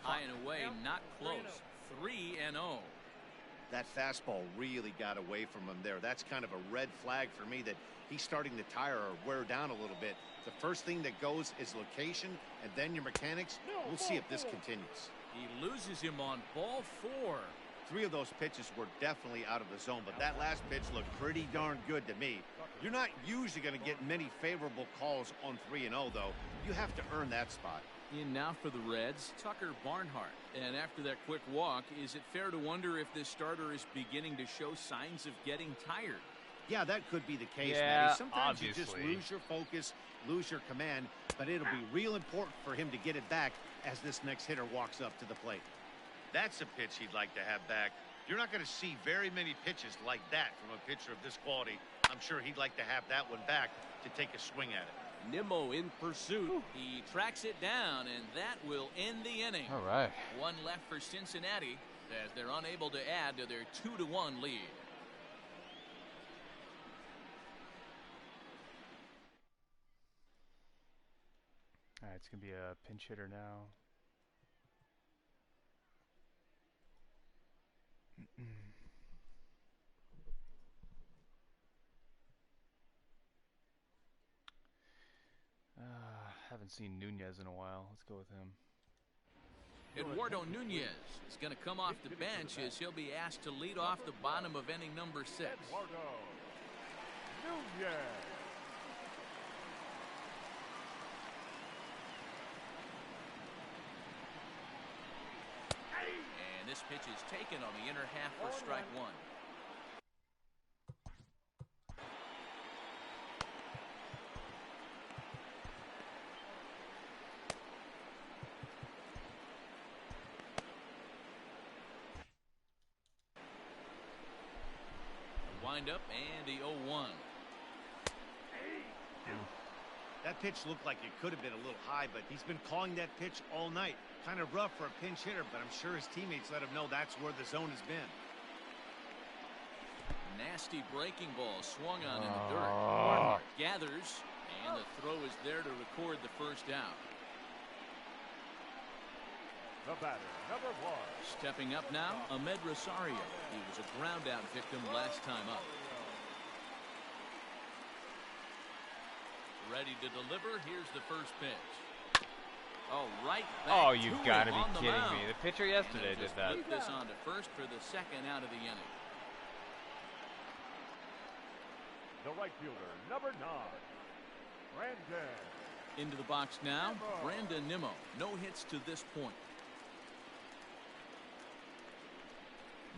High and away, not close. 3-0. That fastball really got away from him there. That's kind of a red flag for me that he's starting to tire or wear down a little bit. The first thing that goes is location and then your mechanics. We'll see if this continues. He loses him on ball 4. 3 of those pitches were definitely out of the zone, but that last pitch looked pretty darn good to me. You're not usually going to get many favorable calls on 3-0, though. You have to earn that spot. In now for the Reds, Tucker Barnhart. And after that quick walk, is it fair to wonder if this starter is beginning to show signs of getting tired? Yeah, that could be the case, Yeah, Matty. Sometimes you just obviously. lose your focus, lose your command, but it'll be real important for him to get it back as this next hitter walks up to the plate. That's a pitch he'd like to have back. You're not going to see very many pitches like that from a pitcher of this quality. I'm sure he'd like to have that one back to take a swing at it. Nimmo in pursuit. He tracks it down, and that will end the inning. All right. 1 left for Cincinnati as they're unable to add to their 2-1 lead. All right, it's going to be a pinch hitter now. Haven't seen Nunez in a while. Let's go with him. Eduardo Nunez is going to come off the bench as he'll be asked to lead off the bottom of inning number 6. Eduardo Nunez. And this pitch is taken on the inner half for strike 1. Windup and the 0-1. That pitch looked like it could have been a little high, but he's been calling that pitch all night. Kind of rough for a pinch hitter, but I'm sure his teammates let him know that's where the zone has been. Nasty breaking ball swung on in the dirt. Barnhart gathers, and the throw is there to record the first out. The batter, number 1. Stepping up now, Ahmed Rosario. He was a ground out victim last time up. Ready to deliver. Here's the first pitch. Oh, right back Oh, to you've him got to be on the kidding mound. me. The pitcher yesterday And did just that. flip this on to first for the second out of the inning. The right fielder, number 9, Brandon. Into the box now, Brandon Nimmo. No hits to this point.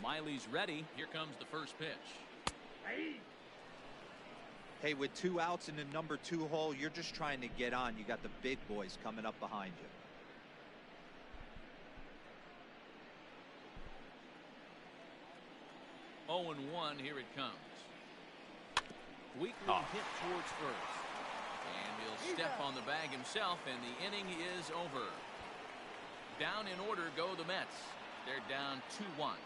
Miley's ready. Here comes the first pitch. Hey, with 2 outs in the number 2 hole, you're just trying to get on. You got the big boys coming up behind you. Oh, and 1. Here it comes. Weakly hit towards first. And he'll step on the bag himself, and the inning is over. Down in order go the Mets. They're down 2-1.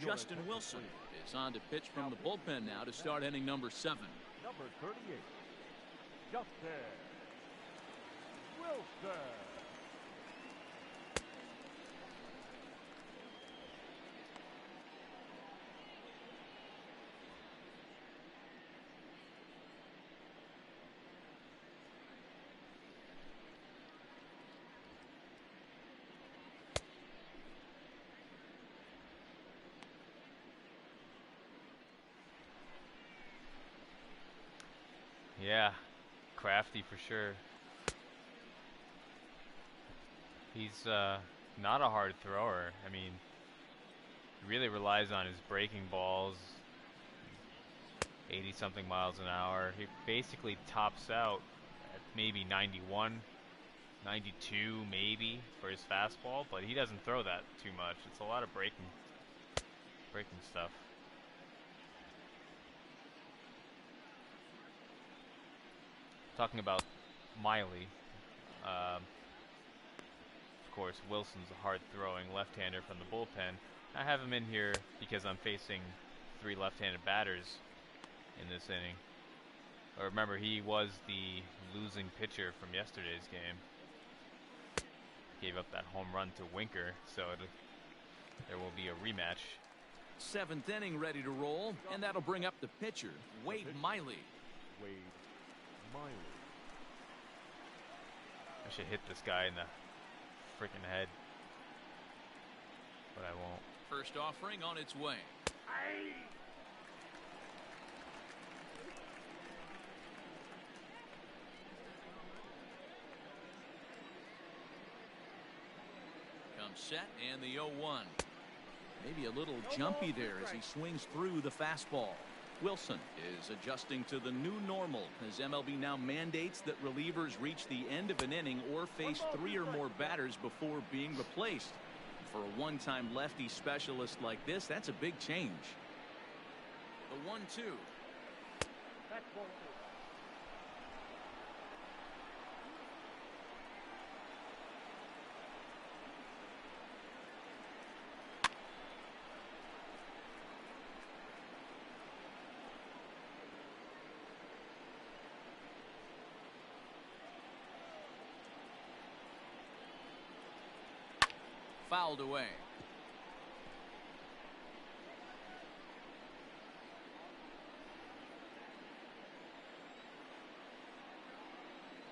Justin Wilson is on to pitch from the bullpen now to start inning number 7. Number 38, Justin Wilson. Yeah, crafty for sure. He's not a hard thrower. I mean, he really relies on his breaking balls, 80-something miles an hour. He basically tops out at maybe 91, 92 maybe for his fastball, but he doesn't throw that too much. It's a lot of breaking stuff. Talking about Miley, of course, Wilson's a hard-throwing left-hander from the bullpen. I have him in here because I'm facing 3 left-handed batters in this inning. Remember, he was the losing pitcher from yesterday's game. Gave up that home run to Winker, so there will be a rematch. 7th inning ready to roll, and that'll bring up the pitcher, Wade Miley. Wade Miley. I should hit this guy in the freaking head, but I won't. First offering on its way. Comes set and the 0-1. Maybe a little jumpy there as he swings through the fastball. Wilson is adjusting to the new normal as MLB now mandates that relievers reach the end of an inning or face 3 or more batters before being replaced. For a one-time lefty specialist like this, that's a big change. The 1-2. That's ball 2. Fouled away.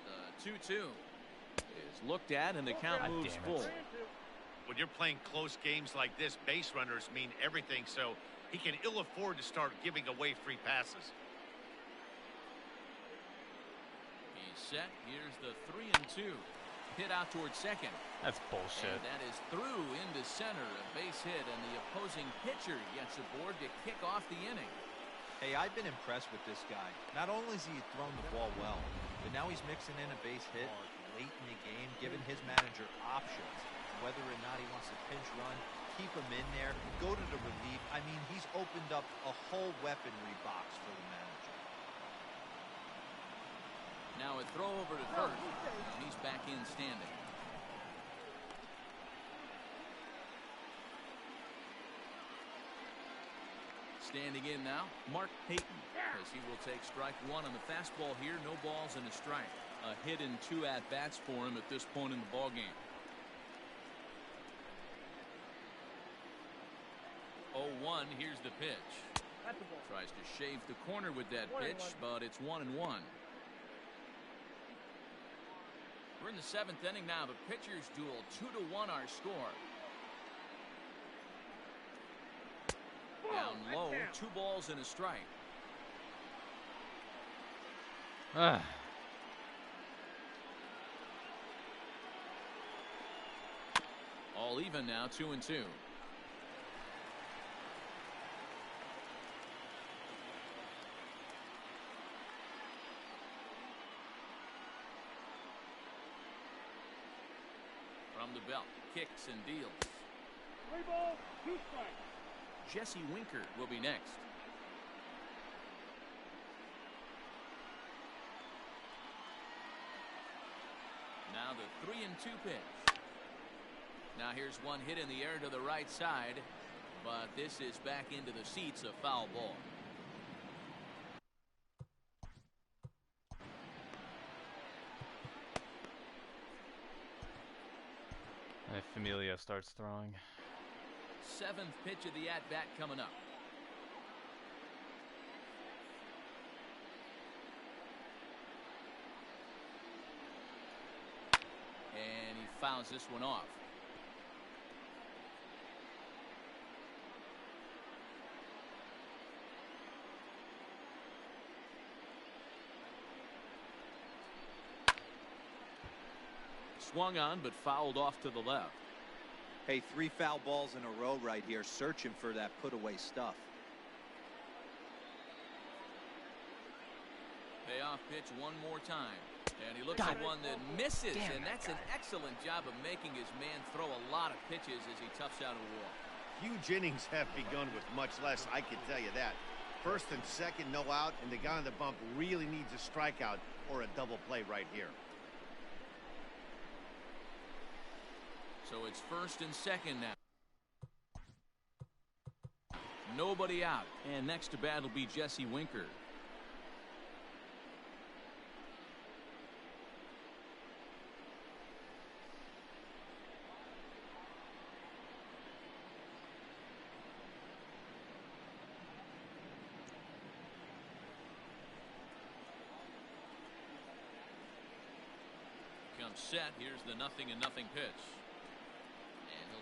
The 2-2 is looked at and the count God moves damn it. full. When you're playing close games like this, base runners mean everything, so he can ill afford to start giving away free passes. He's set. Here's the 3-2. Hit out towards second. That's bullshit. And that is through into center. A base hit, and the opposing pitcher gets aboard to kick off the inning. Hey, I've been impressed with this guy. Not only has he thrown the ball well, but now he's mixing in a base hit late in the game, giving his manager options. Whether or not he wants to pinch run, keep him in there, go to the relief. I mean, he's opened up a whole weaponry box for the manager. Now a throw over to first, and he's back in standing. Standing in now, Mark Payton, as he will take strike 1 on the fastball here. No balls and a strike. A hit and 2 at-bats for him at this point in the ballgame. 0-1, here's the pitch. That's the ball. Tries to shave the corner with that pitch, but it's 1-1. We're in the 7th inning now. The pitchers duel 2-1 our score. Down low, 2 balls and a strike. All even now, 2-2. From the belt, kicks and deals. 3 balls, 2 strikes. Jesse Winker will be next. Now the 3-2 pitch. Now here's one hit in the air to the right side, but this is back into the seats, a foul ball. If Familia starts throwing. 7th pitch of the at-bat coming up. And he fouls this one off. Swung on, but fouled off to the left. Hey, 3 foul balls in a row right here, searching for that put-away stuff. Payoff pitch one more time. And he looks at one that misses, and that's an excellent job of making his man throw a lot of pitches as he toughs out a walk. Huge innings have begun with much less, I can tell you that. First and second, no out, and the guy on the bump really needs a strikeout or a double play right here. So it's 1st and 2nd now. Nobody out. And next to bat will be Jesse Winker. Comes set. Here's the 0-0 pitch.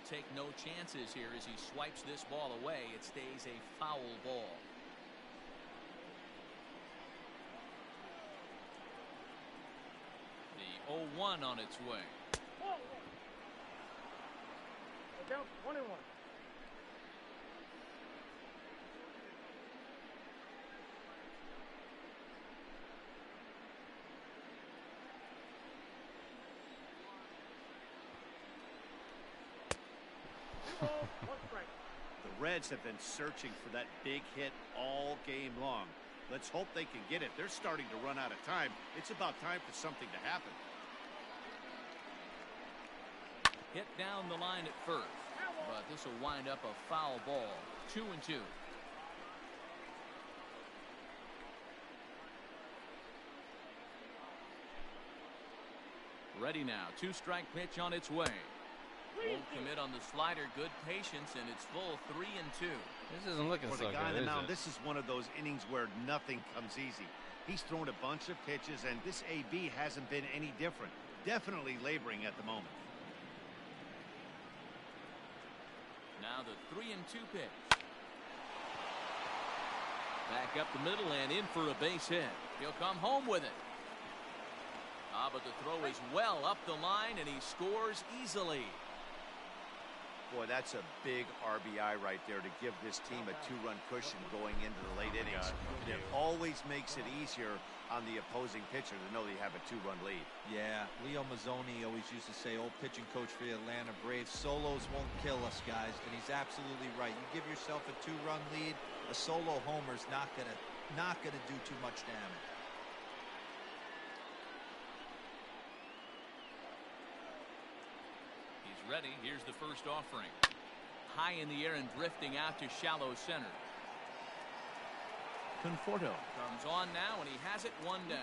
Take no chances here as he swipes this ball away. It stays a foul ball. The 0-1 on its way. Count 1-1. The Reds have been searching for that big hit all game long. Let's hope they can get it. They're starting to run out of time. It's about time for something to happen. Hit down the line at first, but this will wind up a foul ball. 2-2. Ready now. 2-strike pitch on its way. Won't commit on the slider. Good patience, and it's full. 3-2. This isn't looking For so the guy on good, the mound, is it? this is one of those innings where nothing comes easy. He's thrown a bunch of pitches, and this AB hasn't been any different. Definitely laboring at the moment. Now the 3-2 pitch. Back up the middle and in for a base hit. He'll come home with it. But the throw is well up the line, and he scores easily. Boy, that's a big RBI right there to give this team a 2-run cushion going into the late innings. It always makes it easier on the opposing pitcher to know they have a 2-run lead. Yeah, Leo Mazzoni always used to say, old pitching coach for the Atlanta Braves, solos won't kill us, guys, and he's absolutely right. You give yourself a 2-run lead, a solo homer's not gonna do too much damage. Ready. Here's the first offering. High in the air and drifting out to shallow center. Conforto comes on now, and he has it one down.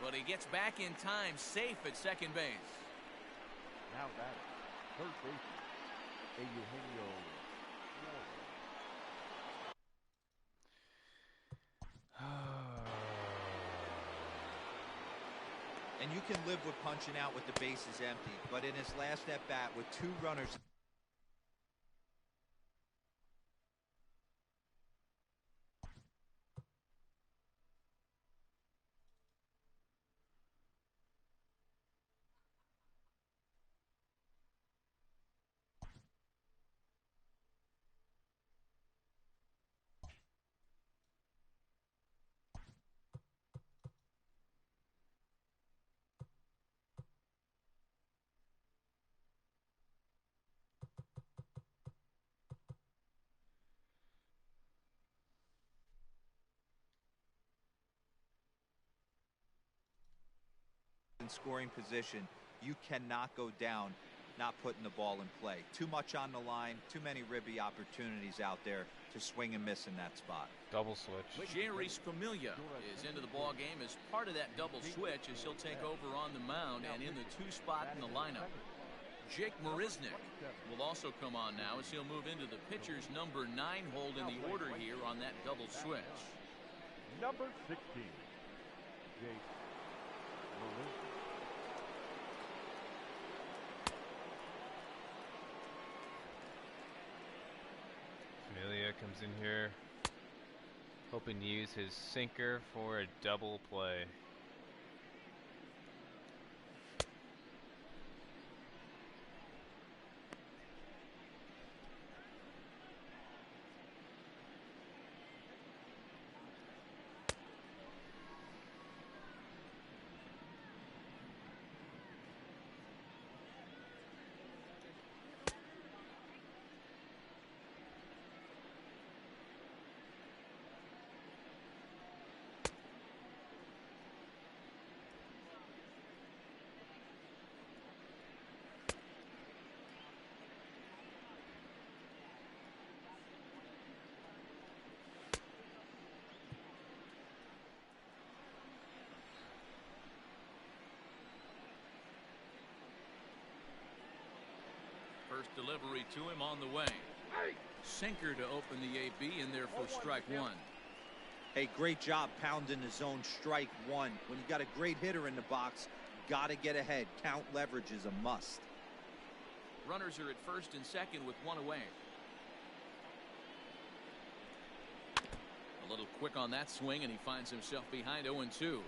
But he gets back in time, safe at second base. Now that third baseman, Eugenio. And you can live with punching out with the bases empty, but in his last at bat with 2 runners. In scoring position, you cannot go down not putting the ball in play. Too much on the line, too many ribby opportunities out there to swing and miss in that spot. Double switch. Jerry Familia is into the ball game as part of that double switch as he'll take over on the mound and in the 2 spot in the lineup. Jake Marisnick will also come on now as he'll move into the pitcher's number 9 hold in the order here on that double switch. Number 16, Jake Miley. Amelia comes in here hoping to use his sinker for a double play. First delivery to him on the way. Sinker to open the AB in there for strike 1. Hey, great job pounding the zone. Strike 1. When you got a great hitter in the box, got to get ahead. Count leverage is a must. Runners are at first and second with 1 away. A little quick on that swing, and he finds himself behind 0-2.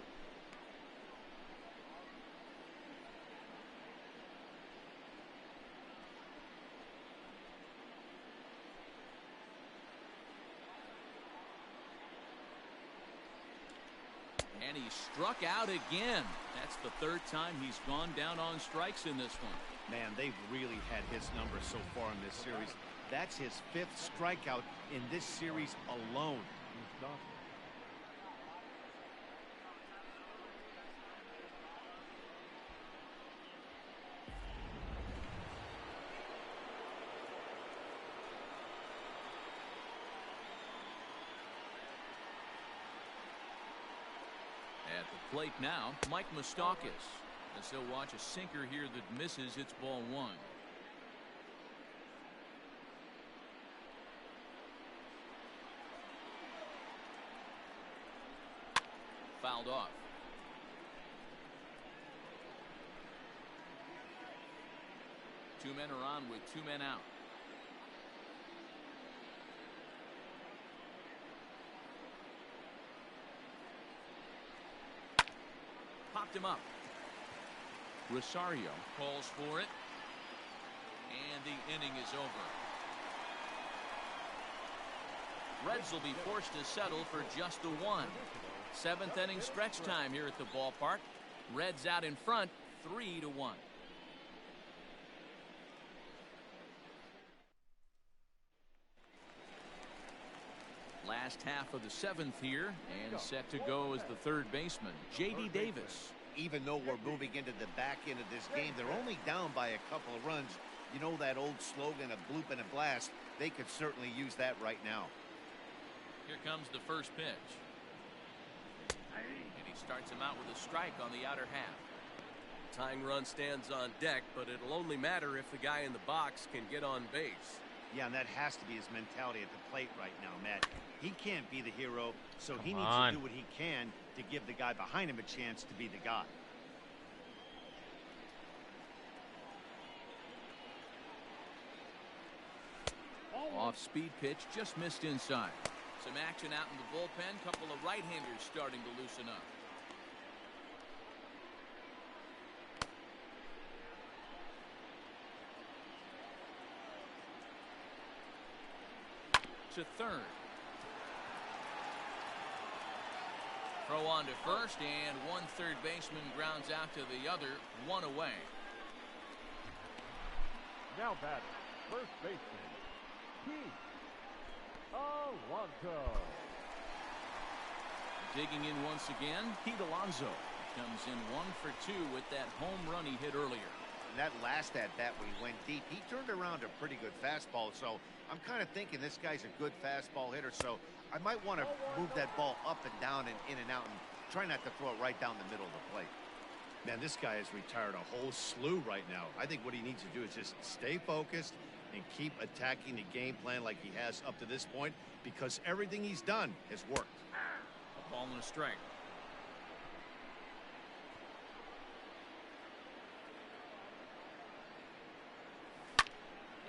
And he struck out again. That's the 3rd time he's gone down on strikes in this one. Man, they've really had his number so far in this series. That's his 5th strikeout in this series alone. He's done. At the plate now, Mike Moustakas, as he'll watch a sinker here that misses. It's ball 1. Fouled off. Two men are on with 2 men out. Popped him up. Rosario calls for it. And the inning is over. Reds will be forced to settle for just the 1. 7th inning stretch time here at the ballpark. Reds out in front 3-1. Last half of the 7th here, and set to go as the 3rd baseman, J.D. Davis. Even though we're moving into the back end of this game, they're only down by a couple of runs. You know that old slogan, a bloop and a blast. They could certainly use that right now. Here comes the first pitch. And he starts him out with a strike on the outer half. Tying run stands on deck, but it'll only matter if the guy in the box can get on base. Yeah, and that has to be his mentality at the plate right now, Matt. He can't be the hero, so he needs to do what he can to give the guy behind him a chance to be the guy. Off-speed pitch just missed inside. Some action out in the bullpen. Couple of right-handers starting to loosen up. To third. Throw on to first, and one third baseman grounds out to the other, one away. Now batting, first baseman, Pete Alonso. Digging in once again, Pete Alonso comes in 1 for 2 with that home run he hit earlier. That last at-bat when he went deep, he turned around a pretty good fastball, so I'm kind of thinking this guy's a good fastball hitter, so I might want to move that ball up and down and in and out and try not to throw it right down the middle of the plate. Man, this guy has retired a whole slew right now. I think what he needs to do is just stay focused and keep attacking the game plan like he has up to this point, because everything he's done has worked. A ball and a strike.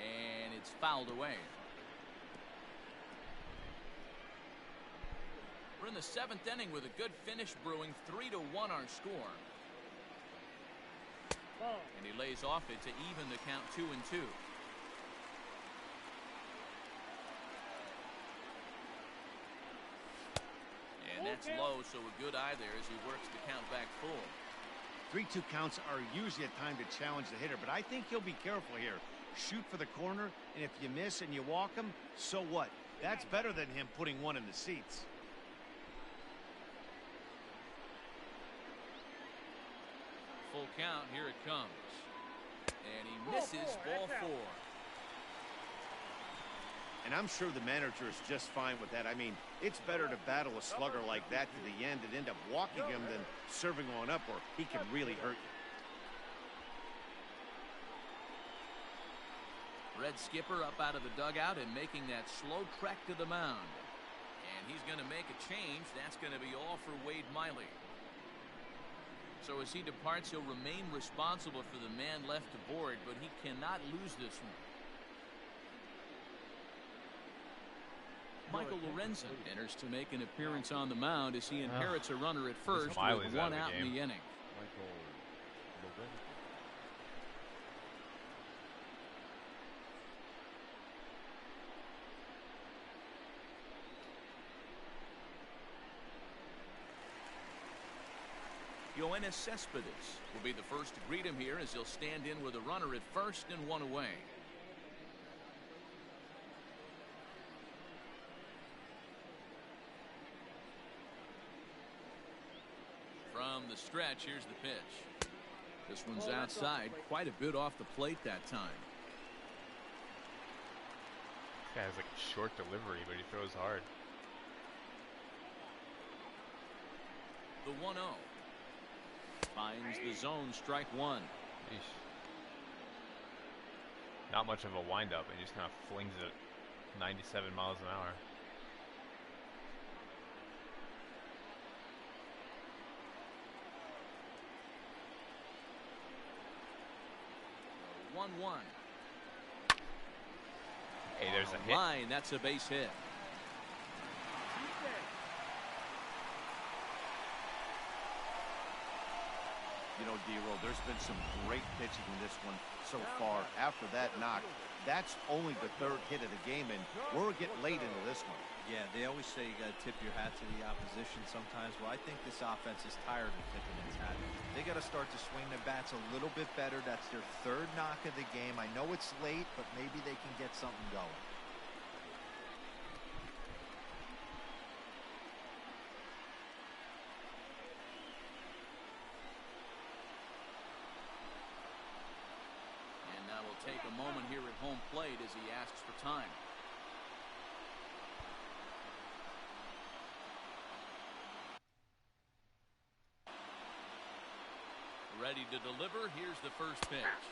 And it's fouled away. We're in the 7th inning with a good finish brewing. 3-1 our score. And he lays off it to even the count 2-2. And that's low, so a good eye there as he works the count back full. 3-2 counts are usually a time to challenge the hitter, but I think he'll be careful here. Shoot for the corner, and if you miss and you walk him, so what? That's better than him putting one in the seats. Full count, here it comes. And he misses ball 4. And I'm sure the manager is just fine with that. I mean, it's better to battle a slugger like that to the end and end up walking him than serving one up where he can really hurt you. Red skipper up out of the dugout and making that slow trek to the mound. And he's going to make a change. That's going to be all for Wade Miley. So as he departs, he'll remain responsible for the man left aboard, but he cannot lose this one. Michael Lorenzen enters to make an appearance on the mound as he inherits a runner at first with one out in the inning. Michael Lorenzen. Yoenis Cespedes will be the first to greet him here as he'll stand in with a runner at first and one away. From the stretch, here's the pitch. This one's outside, quite a bit off the plate that time. This guy has like a short delivery, but he throws hard. The 1-0. Finds the zone, strike 1. Eesh. Not much of a windup, and he just kind of flings it 97 miles an hour. The 1-1. Hey, there's a hit. Line, that's a base hit. You know, D-Roll, there's been some great pitching in this one so far. After that knock, that's only the 3rd hit of the game, and we're getting late into this one. Yeah, they always say you got to tip your hat to the opposition sometimes. Well, I think this offense is tired of tipping its hat. They got to start to swing their bats a little bit better. That's their 3rd knock of the game. I know it's late, but maybe they can get something going. Take a moment here at home plate as he asks for time. Ready to deliver. Here's the first pitch.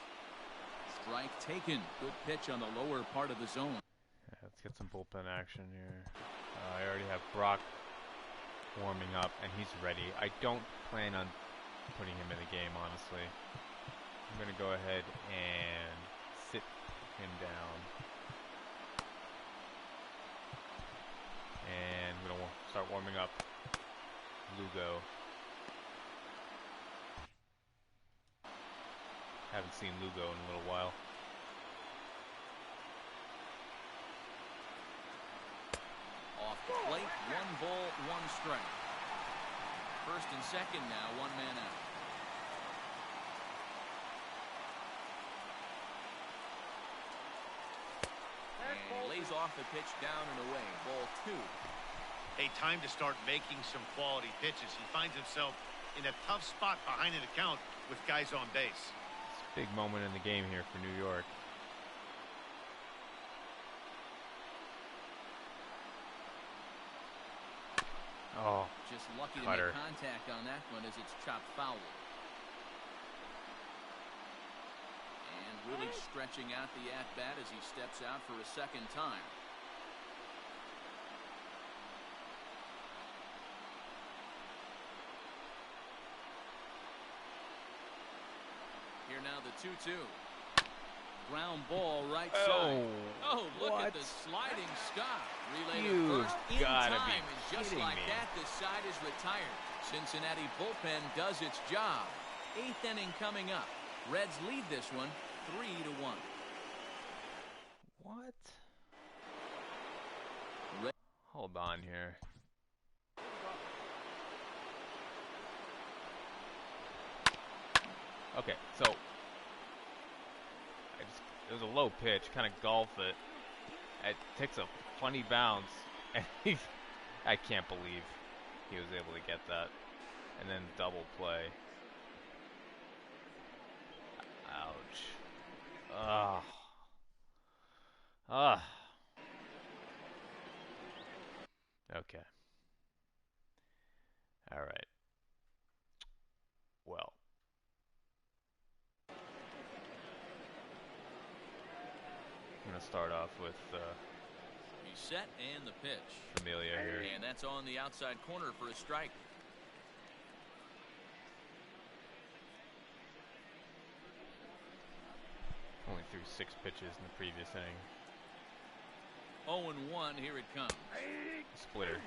Strike taken. Good pitch on the lower part of the zone. Yeah, let's get some bullpen action here. I already have Brock warming up, and he's ready. I don't plan on putting him in the game, honestly. I'm going to go ahead and sit him down. And I'm going to start warming up Lugo. Haven't seen Lugo in a little while. Off the plate, 1 ball, 1 strike. First and second now, 1 man out. And lays off the pitch down and away. Ball 2. Hey, time to start making some quality pitches. He finds himself in a tough spot behind an account with guys on base. Big moment in the game here for New York. Oh, just lucky cutter. To make contact on that one as it's chopped foul. And really stretching out the at-bat as he steps out for a second time. Here now the 2-2. Ground ball right side. Oh, look at the sliding stop. Relay to first in time, and just like that, the side is retired. Cincinnati bullpen does its job. 8th inning coming up. Reds lead this one 3-1. What? Hold on here. Okay, so it was a low pitch, kind of golf it. It takes a funny bounce, and I can't believe he was able to get that. And then double play. Ouch. Ugh. Ugh. Okay. All right. Well. I'm going to start off with he's set and the pitch. Familia here. And that's on the outside corner for a strike. Only threw 6 pitches in the previous inning. 0-1, here it comes. Splitter.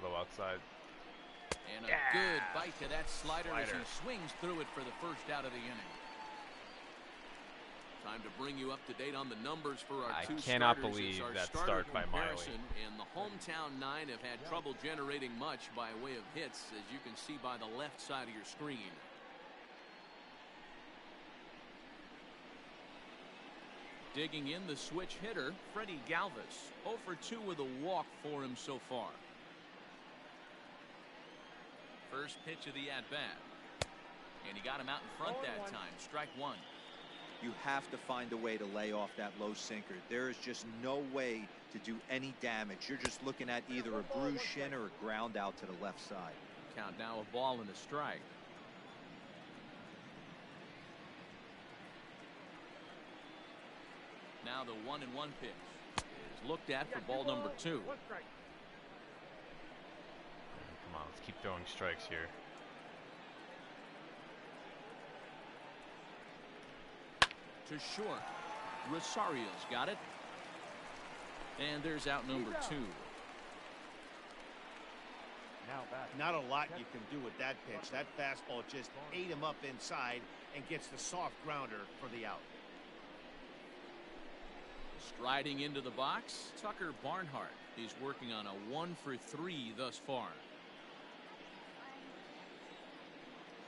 Low outside. And a good bite to that slider as he swings through it for the first out of the inning. Time to bring you up to date on the numbers for our two starters. I cannot believe that start by Miley. And the hometown 9 have had trouble generating much by way of hits, as you can see by the left side of your screen. Digging in the switch hitter, Freddie Galvis. 0 for 2 with a walk for him so far. First pitch of the at-bat. And he got him out in front that time. Strike 1. You have to find a way to lay off that low sinker. There is just no way to do any damage. You're just looking at either a bruised shin or a ground out to the left side. Count now a ball and a strike. Now the 1-1 pitch is looked at for ball number 2. Come on, let's keep throwing strikes here. To short. Rosario's got it. And there's out number 2. Now back. Not a lot you can do with that pitch. That fastball just ate him up inside and gets the soft grounder for the out. Striding into the box, Tucker Barnhart. He's working on a 1 for 3 thus far.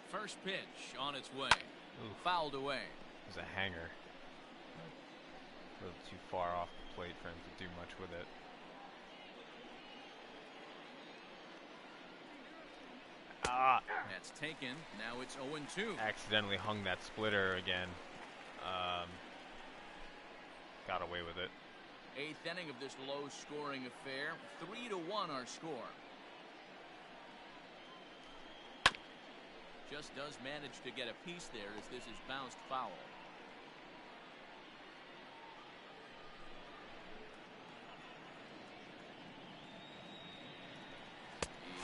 First pitch on its way. Ooh. Fouled away. It was a hanger. A little too far off the plate for him to do much with it. That's taken. Now it's 0-2. Accidentally hung that splitter again. Got away with it. 8th inning of this low-scoring affair. 3-1 our score. Just does manage to get a piece there as this is bounced foul.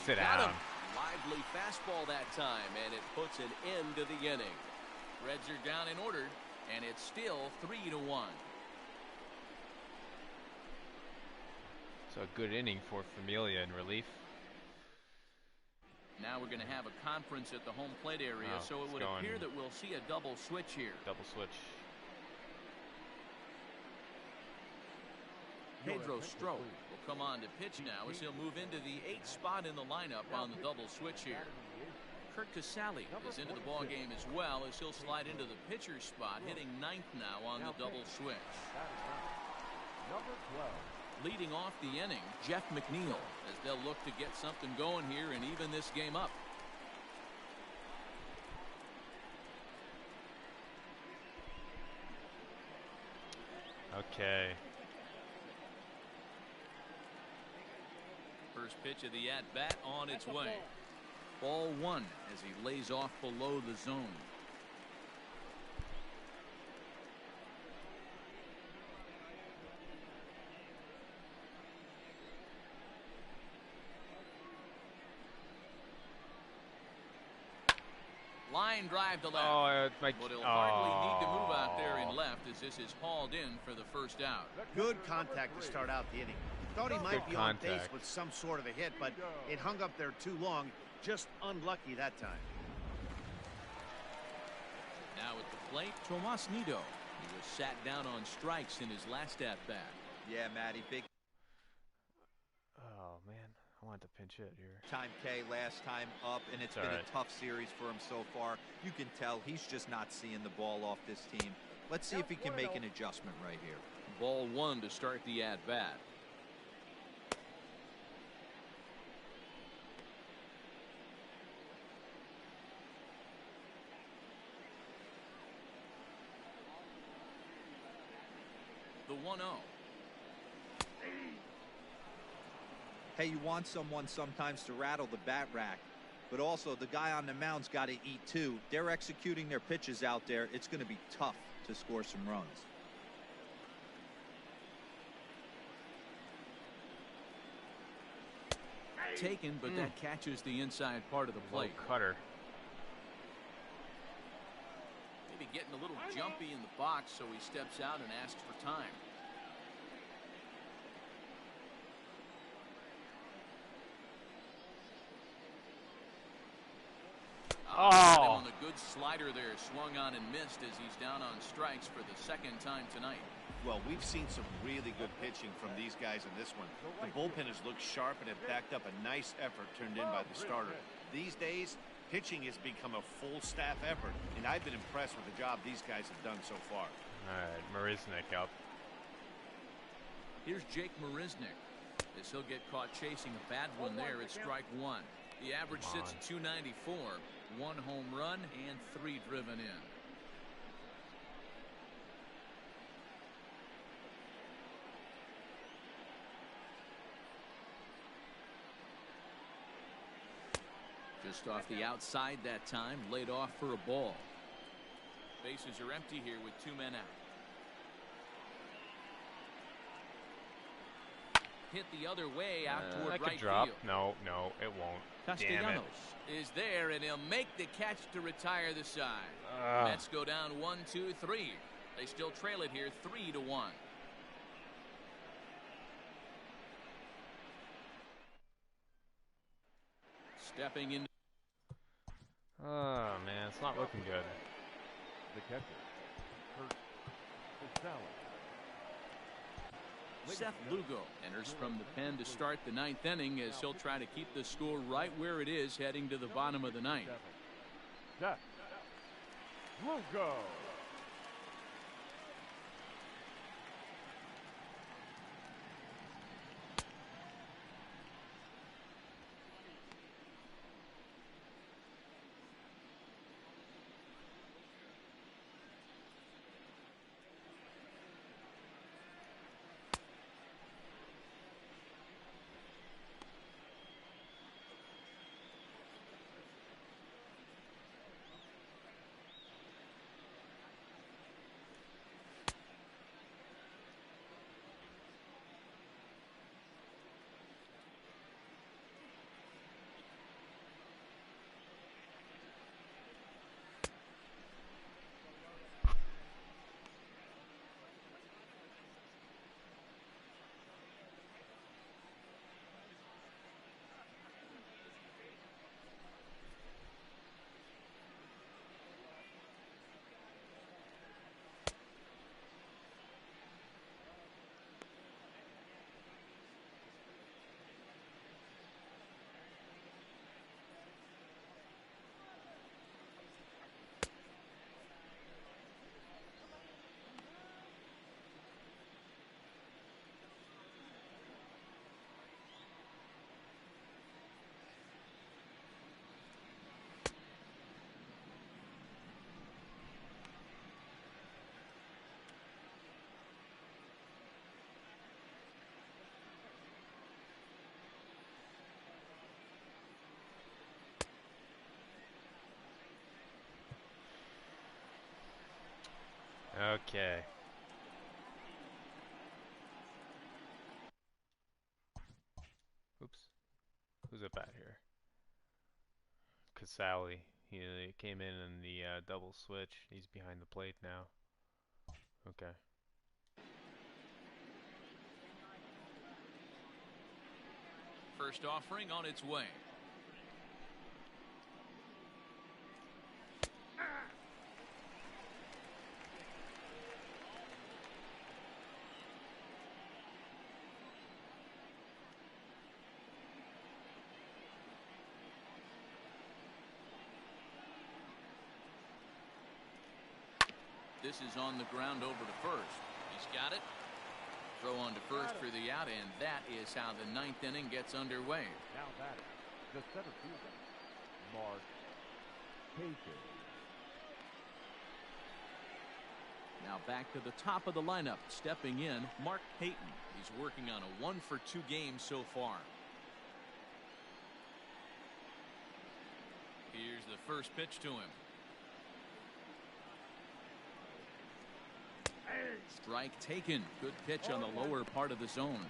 Sit Got down. him. Lively fastball that time, and it puts an end to the inning. Reds are down and ordered, and it's still 3-1. So a good inning for Familia in relief. Now we're going to have a conference at the home plate area, so it would appear that we'll see a double switch here. Double switch. Pedro Strop will come on to pitch now as he'll move into the 8th spot in the lineup on the double switch here. Kurt Casale is into the ball game as well as he'll slide into the pitcher's spot, hitting 9th now on the double switch. Number 12. Leading off the inning, Jeff McNeil, as they'll look to get something going here and even this game up. Okay. First pitch of the at-bat on its way. Ball 1 as he lays off below the zone. Line drive to left. But he'll hardly need to move out there in left as this is hauled in for the first out. Good contact to start out the inning. Thought he might be on base with some sort of a hit, but it hung up there too long. Just unlucky that time. Now at the plate, Tomas Nido. He was sat down on strikes in his last at-bat. Yeah, Matty, big Oh man, I wanted to pinch hit here. time K last time up, and it's been a tough series for him so far. You can tell he's just not seeing the ball off this team. Let's see if he can make an adjustment right here. Ball 1 to start the at-bat. The 1-0. Hey, you want someone sometimes to rattle the bat rack, but also the guy on the mound's got to eat too. They're executing their pitches out there. It's going to be tough to score some runs. Taken, but that catches the inside part of the plate. Cutter. Maybe getting a little jumpy in the box, so he steps out and asks for time. On the good slider there, swung on and missed as he's down on strikes for the second time tonight. Well, we've seen some really good pitching from these guys in this one. The bullpen has looked sharp and have backed up a nice effort turned in by the starter. These days, pitching has become a full staff effort, and I've been impressed with the job these guys have done so far. All right, Marisnik up. Here's Jake Marisnik as he'll get caught chasing a bad one there at strike 1. The average sits at 294, 1 home run and 3 driven in. Just off the outside that time, laid off for a ball. Bases are empty here with 2 men out. Hit the other way out toward that right could drop. field. No, it won't. Castellanos is there, and he'll make the catch to retire the side. Mets go down 1-2-3. They still trail it here 3-1. Stepping in. Oh man, it's not looking good. The catcher, Kurt Casale. Seth Lugo enters from the pen to start the 9th inning as he'll try to keep the score right where it is heading to the bottom of the 9th. Seth Lugo. Okay. Oops. Who's up at here? Casali. He came in the double switch. He's behind the plate now. Okay. First offering on its way. This is on the ground over to first. He's got it. Throw on to first for the out, and that is how the ninth inning gets underway. Now that the center fielder, Mark Payton. Now back to the top of the lineup. Stepping in, Mark Payton. He's working on a 1-for-2 game so far. Here's the first pitch to him. Strike taken. Good pitch on the lower part of the zone.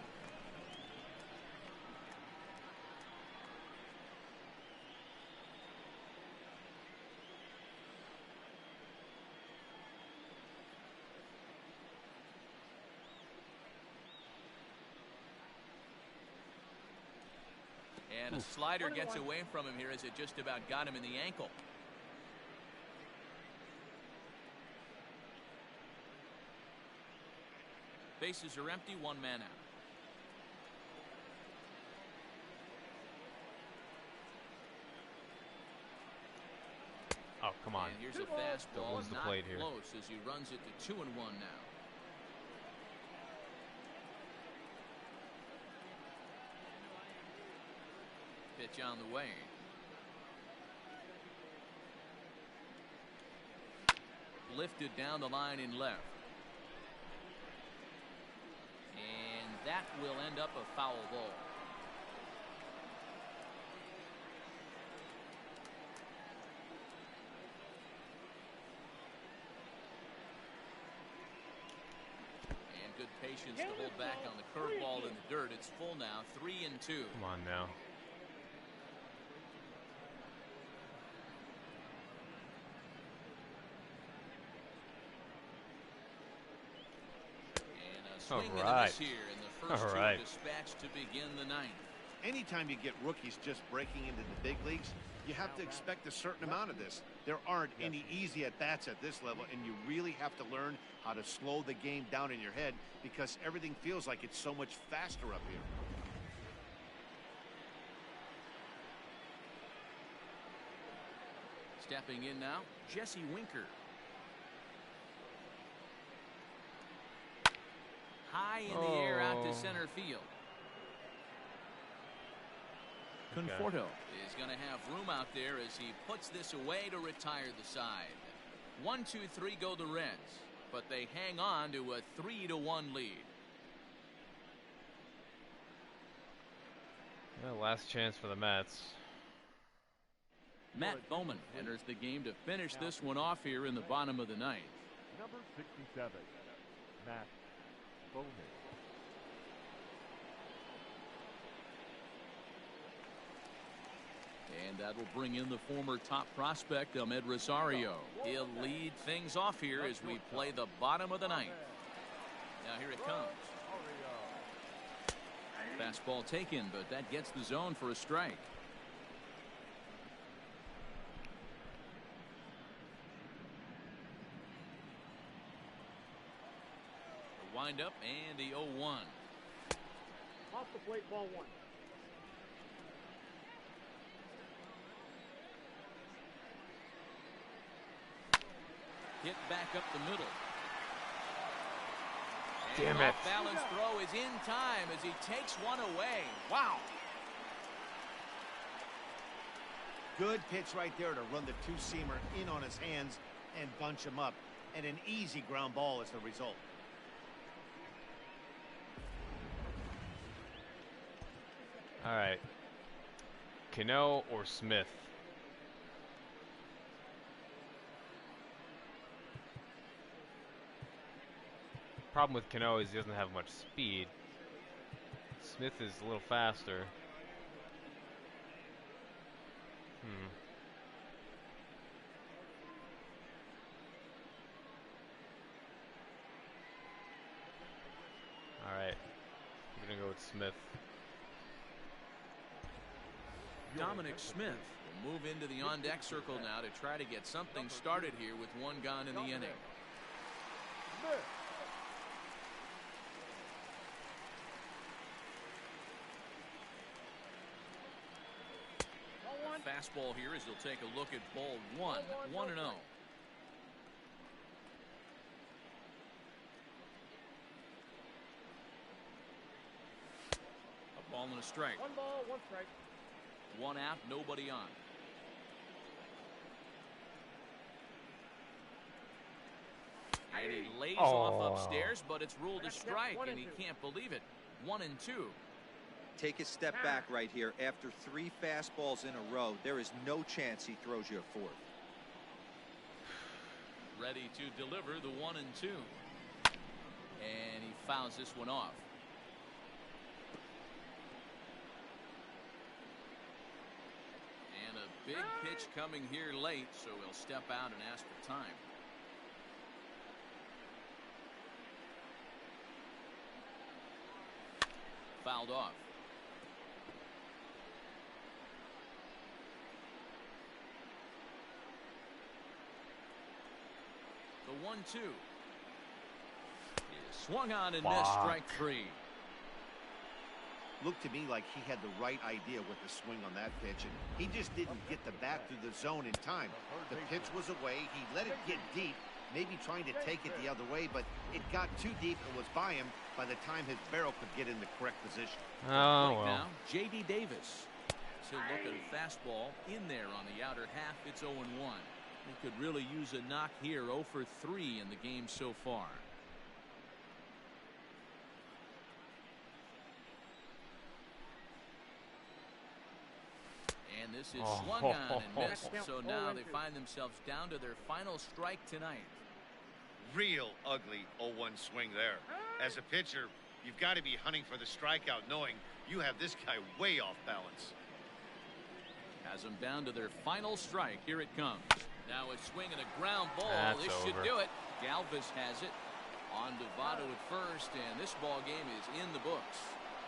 And a slider gets away from him here as it just about got him in the ankle. Bases are empty, one man out. Oh, come on. And here's a fastball, lose the not plate here. close as he runs it to 2-1 now. Pitch on the way. Lifted down the line in left. And that will end up a foul ball. And good patience to hold back on the curveball in the dirt. It's full now, 3-2. Come on now. Swing and a miss here in the first two dispatched to begin the ninth. Anytime you get rookies just breaking into the big leagues, you have to expect a certain amount of this. There aren't any easy at-bats at this level, and you really have to learn how to slow the game down in your head because everything feels like it's so much faster up here. Stepping in now, Jesse Winker. High in the air out to center field. Conforto is going to have room out there as he puts this away to retire the side. 1-2-3 go the Reds, but they hang on to a 3-1 lead. Well, last chance for the Mets. Matt Bowman enters the game to finish this one off here in the bottom of the ninth. Number 67, Matt Bowman. And that will bring in the former top prospect, Ahmed Rosario. He'll lead things off here as we play the bottom of the ninth. Now here it comes. Fastball taken, but that gets the zone for a strike. The windup and the 0-1. Off the plate, ball one. Hit back up the middle. Damn And it. off-balance throw is in time as he takes one away. Wow. Good pitch right there to run the two-seamer in on his hands and bunch him up. And an easy ground ball is the result. All right. Cano or Smith? problem with Cano is he doesn't have much speed. Smith is a little faster. Alright. I'm going to go with Smith. Dominic Smith will move into the on-deck circle now to try to get something started here with one gone in the inning. Fastball here as he'll take a look at ball one. 1-0. A ball and a strike. 1 ball, 1 strike. 1 out, nobody on. And he lays off upstairs, but it's ruled a strike, and he can't believe it. 1-2. Take a step back right here. After 3 fastballs in a row, there is no chance he throws you a 4th. Ready to deliver the 1-2. And he fouls this one off. And a big pitch coming here late, so he'll step out and ask for time. Fouled off. The 1-2 is swung on and missed. Strike 3. Looked to me like he had the right idea with the swing on that pitch, and he just didn't get the bat through the zone in time. The pitch was away. He let it get deep, maybe trying to take it the other way, but it got too deep and was by him by the time his barrel could get in the correct position. Oh, well. Now, J.D. Davis. He'll look at a fastball in there on the outer half. It's 0-1. He could really use a knock here. 0 for 3 in the game so far. And this is swung on and missed. So now they find themselves down to their final strike tonight. Real ugly 0-1 swing there. As a pitcher, you've got to be hunting for the strikeout, knowing you have this guy way off balance. Has them down to their final strike. Here it comes. Now a swing and a ground ball. This should do it. Galvis has it. On to Votto at first, and this ball game is in the books.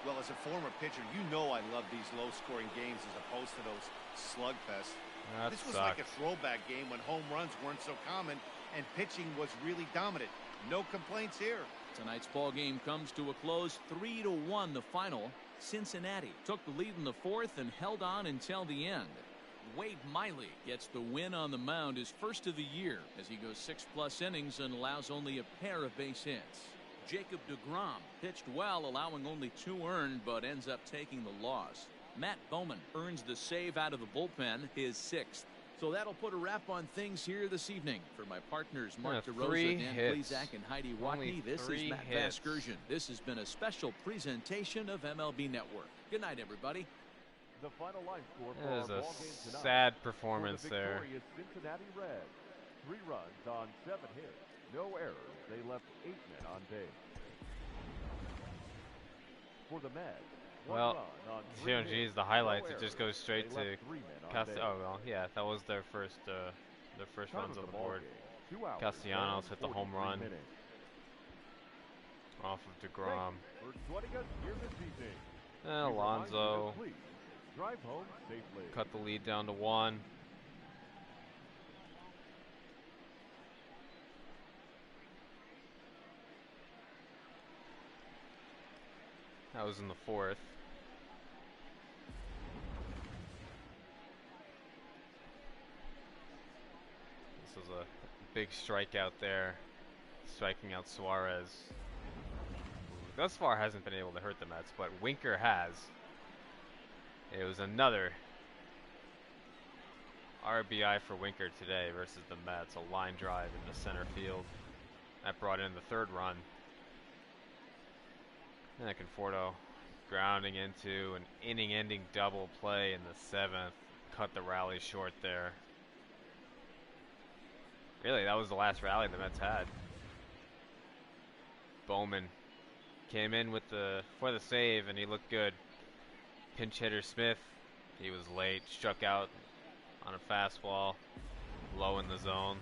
Well, as a former pitcher, you know I love these low-scoring games as opposed to those slugfests. This was like a throwback game when home runs weren't so common and pitching was really dominant. No complaints here. Tonight's ball game comes to a close. 3-1 the final. Cincinnati took the lead in the 4th and held on until the end. Wade Miley gets the win on the mound, his first of the year, as he goes 6+ innings and allows only a pair of base hits. Jacob deGrom pitched well, allowing only 2 earned, but ends up taking the loss. Matt Bowman earns the save out of the bullpen, his 6th. So that'll put a wrap on things here this evening. For my partners, Mark DeRosa, Dan Plesac, and Heidi Watney, this is Matt Vasgersian. This has been a special presentation of MLB Network. Good night, everybody. The final line score for That is our a ball game tonight. sad performance For the there. victorious Cincinnati Reds, 3 runs on 7 hits, no errors. They left 8 men on base. For the Mets, 1 Well, run on 3 hits, geez, the highlights, no it just errors. goes straight They to left 3 men on Cast. base. Oh well, yeah, that was their first Time runs of on the ball board. game, 2 hours Castellanos and hit the home 43 run minutes. off of deGrom. For joining us here this evening, we Alonso remind you to please drive home safely. cut the lead down to 1. That was in the 4th. This was a big strikeout there, striking out Suarez. Who thus far hasn't been able to hurt the Mets, but Winker has. It was another RBI for Winker today versus the Mets, a line drive into center field. That brought in the 3rd run. And Conforto grounding into an inning-ending double play in the 7th. Cut the rally short there. Really, that was the last rally the Mets had. Bowman came in for the save, and he looked good. Pinch hitter Smith, he was late, struck out on a fastball, low in the zone.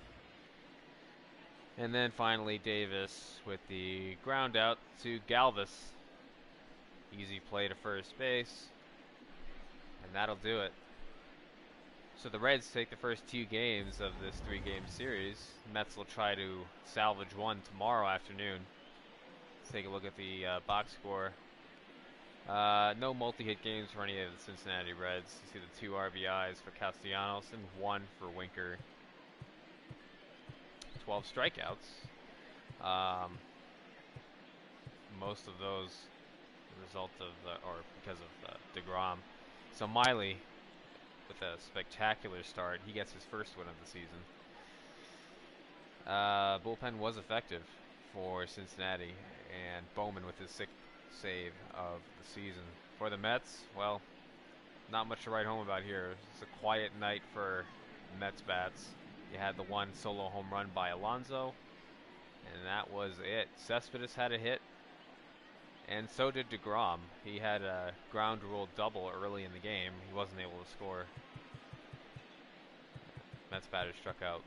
And then finally Davis with the ground out to Galvis. Easy play to first base, and that'll do it. So the Reds take the first 2 games of this 3-game series. Mets will try to salvage one tomorrow afternoon. Let's take a look at the box score. No multi-hit games for any of the Cincinnati Reds. You see the 2 RBIs for Castellanos and 1 for Winker. 12 strikeouts. Most of those the result of because of deGrom. So Miley with a spectacular start. He gets his first win of the season. Bullpen was effective for Cincinnati, and Bowman with his 6th save of the season. For the Mets, well, not much to write home about here. It's a quiet night for Mets bats. You had the 1 solo home run by Alonso, and that was it. Cespedes had a hit, and so did deGrom. He had a ground rule double early in the game. He wasn't able to score. Mets batter struck out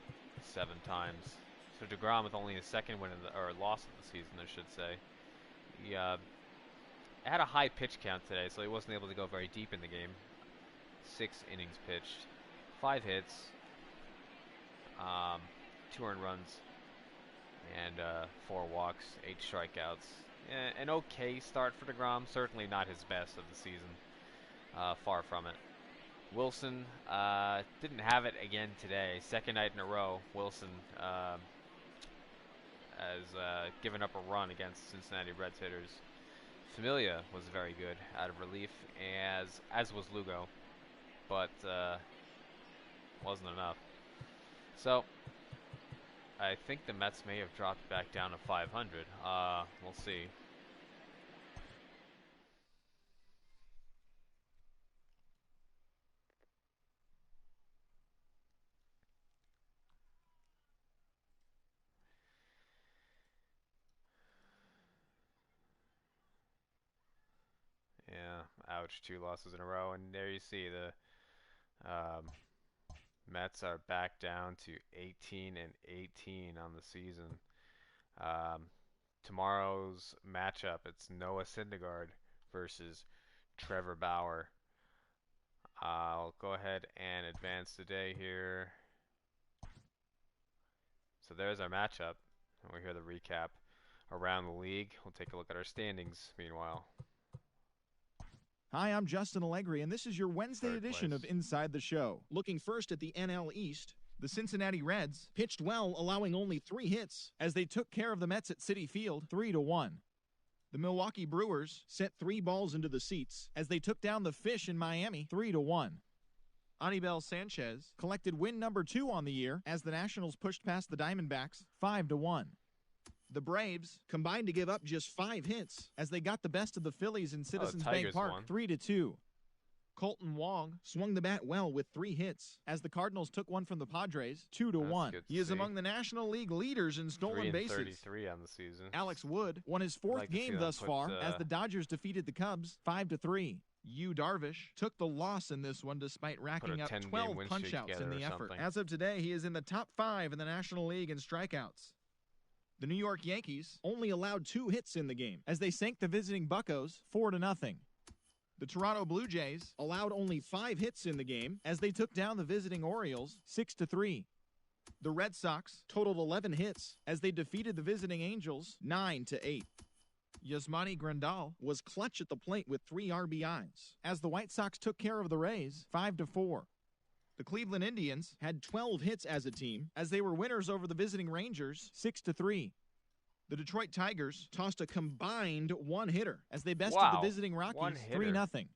7 times. So deGrom with only his 2nd win or loss of the season, I should say. He had a high pitch count today, so he wasn't able to go very deep in the game. 6 innings pitched, 5 hits, 2 earned runs, and 4 walks, 8 strikeouts. An okay start for deGrom, certainly not his best of the season. Far from it. Wilson didn't have it again today. 2nd night in a row, Wilson has given up a run against Cincinnati Reds hitters. Familia was very good out of relief, as was Lugo, but wasn't enough. So I think the Mets may have dropped back down to 500. We'll see. Yeah, ouch, 2 losses in a row, and there you see the Mets are back down to 18-18 on the season. Tomorrow's matchup, it's Noah Syndergaard versus Trevor Bauer. I'll go ahead and advance today here. So there's our matchup, and we'll hear the recap around the league. We'll take a look at our standings meanwhile. Hi, I'm Justin Allegri, and this is your Wednesday edition of Inside the Show. Looking first at the NL East, the Cincinnati Reds pitched well, allowing only 3 hits as they took care of the Mets at Citi Field 3-1. The Milwaukee Brewers sent 3 balls into the seats as they took down the Fish in Miami 3-1. Anibal Sanchez collected win number 2 on the year as the Nationals pushed past the Diamondbacks 5-1. The Braves combined to give up just 5 hits as they got the best of the Phillies in Citizens Bank Park 3-2. Colton Wong swung the bat well with 3 hits as the Cardinals took one from the Padres 2-1. He is among the National League leaders in stolen bases. 33 on the season. Alex Wood won his 4th game thus far as the Dodgers defeated the Cubs 5-3. Yu Darvish took the loss in this one despite racking up 12 punch-outs in the effort. As of today, he is in the top 5 in the National League in strikeouts. The New York Yankees only allowed 2 hits in the game as they sank the visiting Buccos 4-0. The Toronto Blue Jays allowed only 5 hits in the game as they took down the visiting Orioles 6-3. The Red Sox totaled 11 hits as they defeated the visiting Angels 9-8. Yasmani Grandal was clutch at the plate with 3 RBIs as the White Sox took care of the Rays 5-4. The Cleveland Indians had 12 hits as a team as they were winners over the visiting Rangers 6-3. The Detroit Tigers tossed a combined 1-hitter as they bested the visiting Rockies 3-0.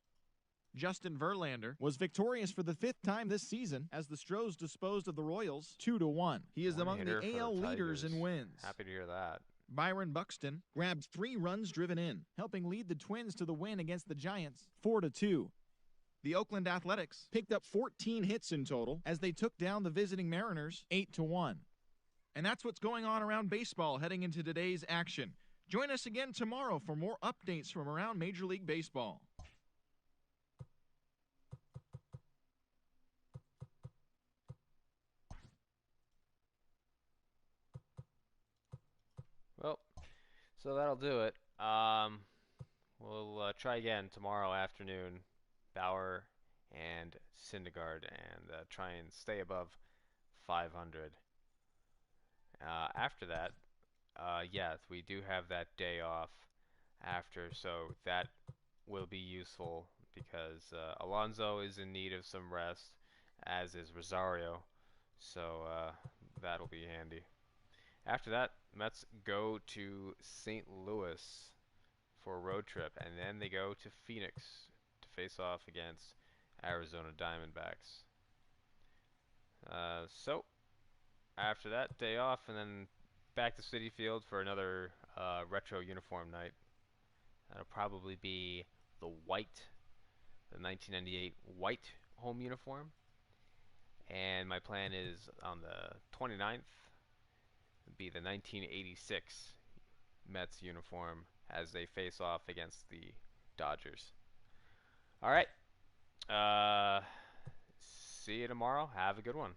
Justin Verlander was victorious for the 5th time this season as the Stros disposed of the Royals 2-1. He is among the AL leaders in wins. Happy to hear that. Byron Buxton grabbed 3 runs driven in, helping lead the Twins to the win against the Giants 4-2. The Oakland Athletics picked up 14 hits in total as they took down the visiting Mariners 8-1. And that's what's going on around baseball heading into today's action. Join us again tomorrow for more updates from around Major League Baseball. Well, so that'll do it. We'll try again tomorrow afternoon, Bauer and Syndergaard, and try and stay above 500. After that, yes, we do have that day off after, so that will be useful because Alonso is in need of some rest, as is Rosario, so that'll be handy. After that, Mets go to St. Louis for a road trip, and then they go to Phoenix to face off against Arizona Diamondbacks. So, after that, day off, and then back to Citi Field for another retro uniform night. That'll probably be the 1998 white home uniform. And my plan is on the 29th, be the 1986 Mets uniform as they face off against the Dodgers. All right. See you tomorrow. Have a good one.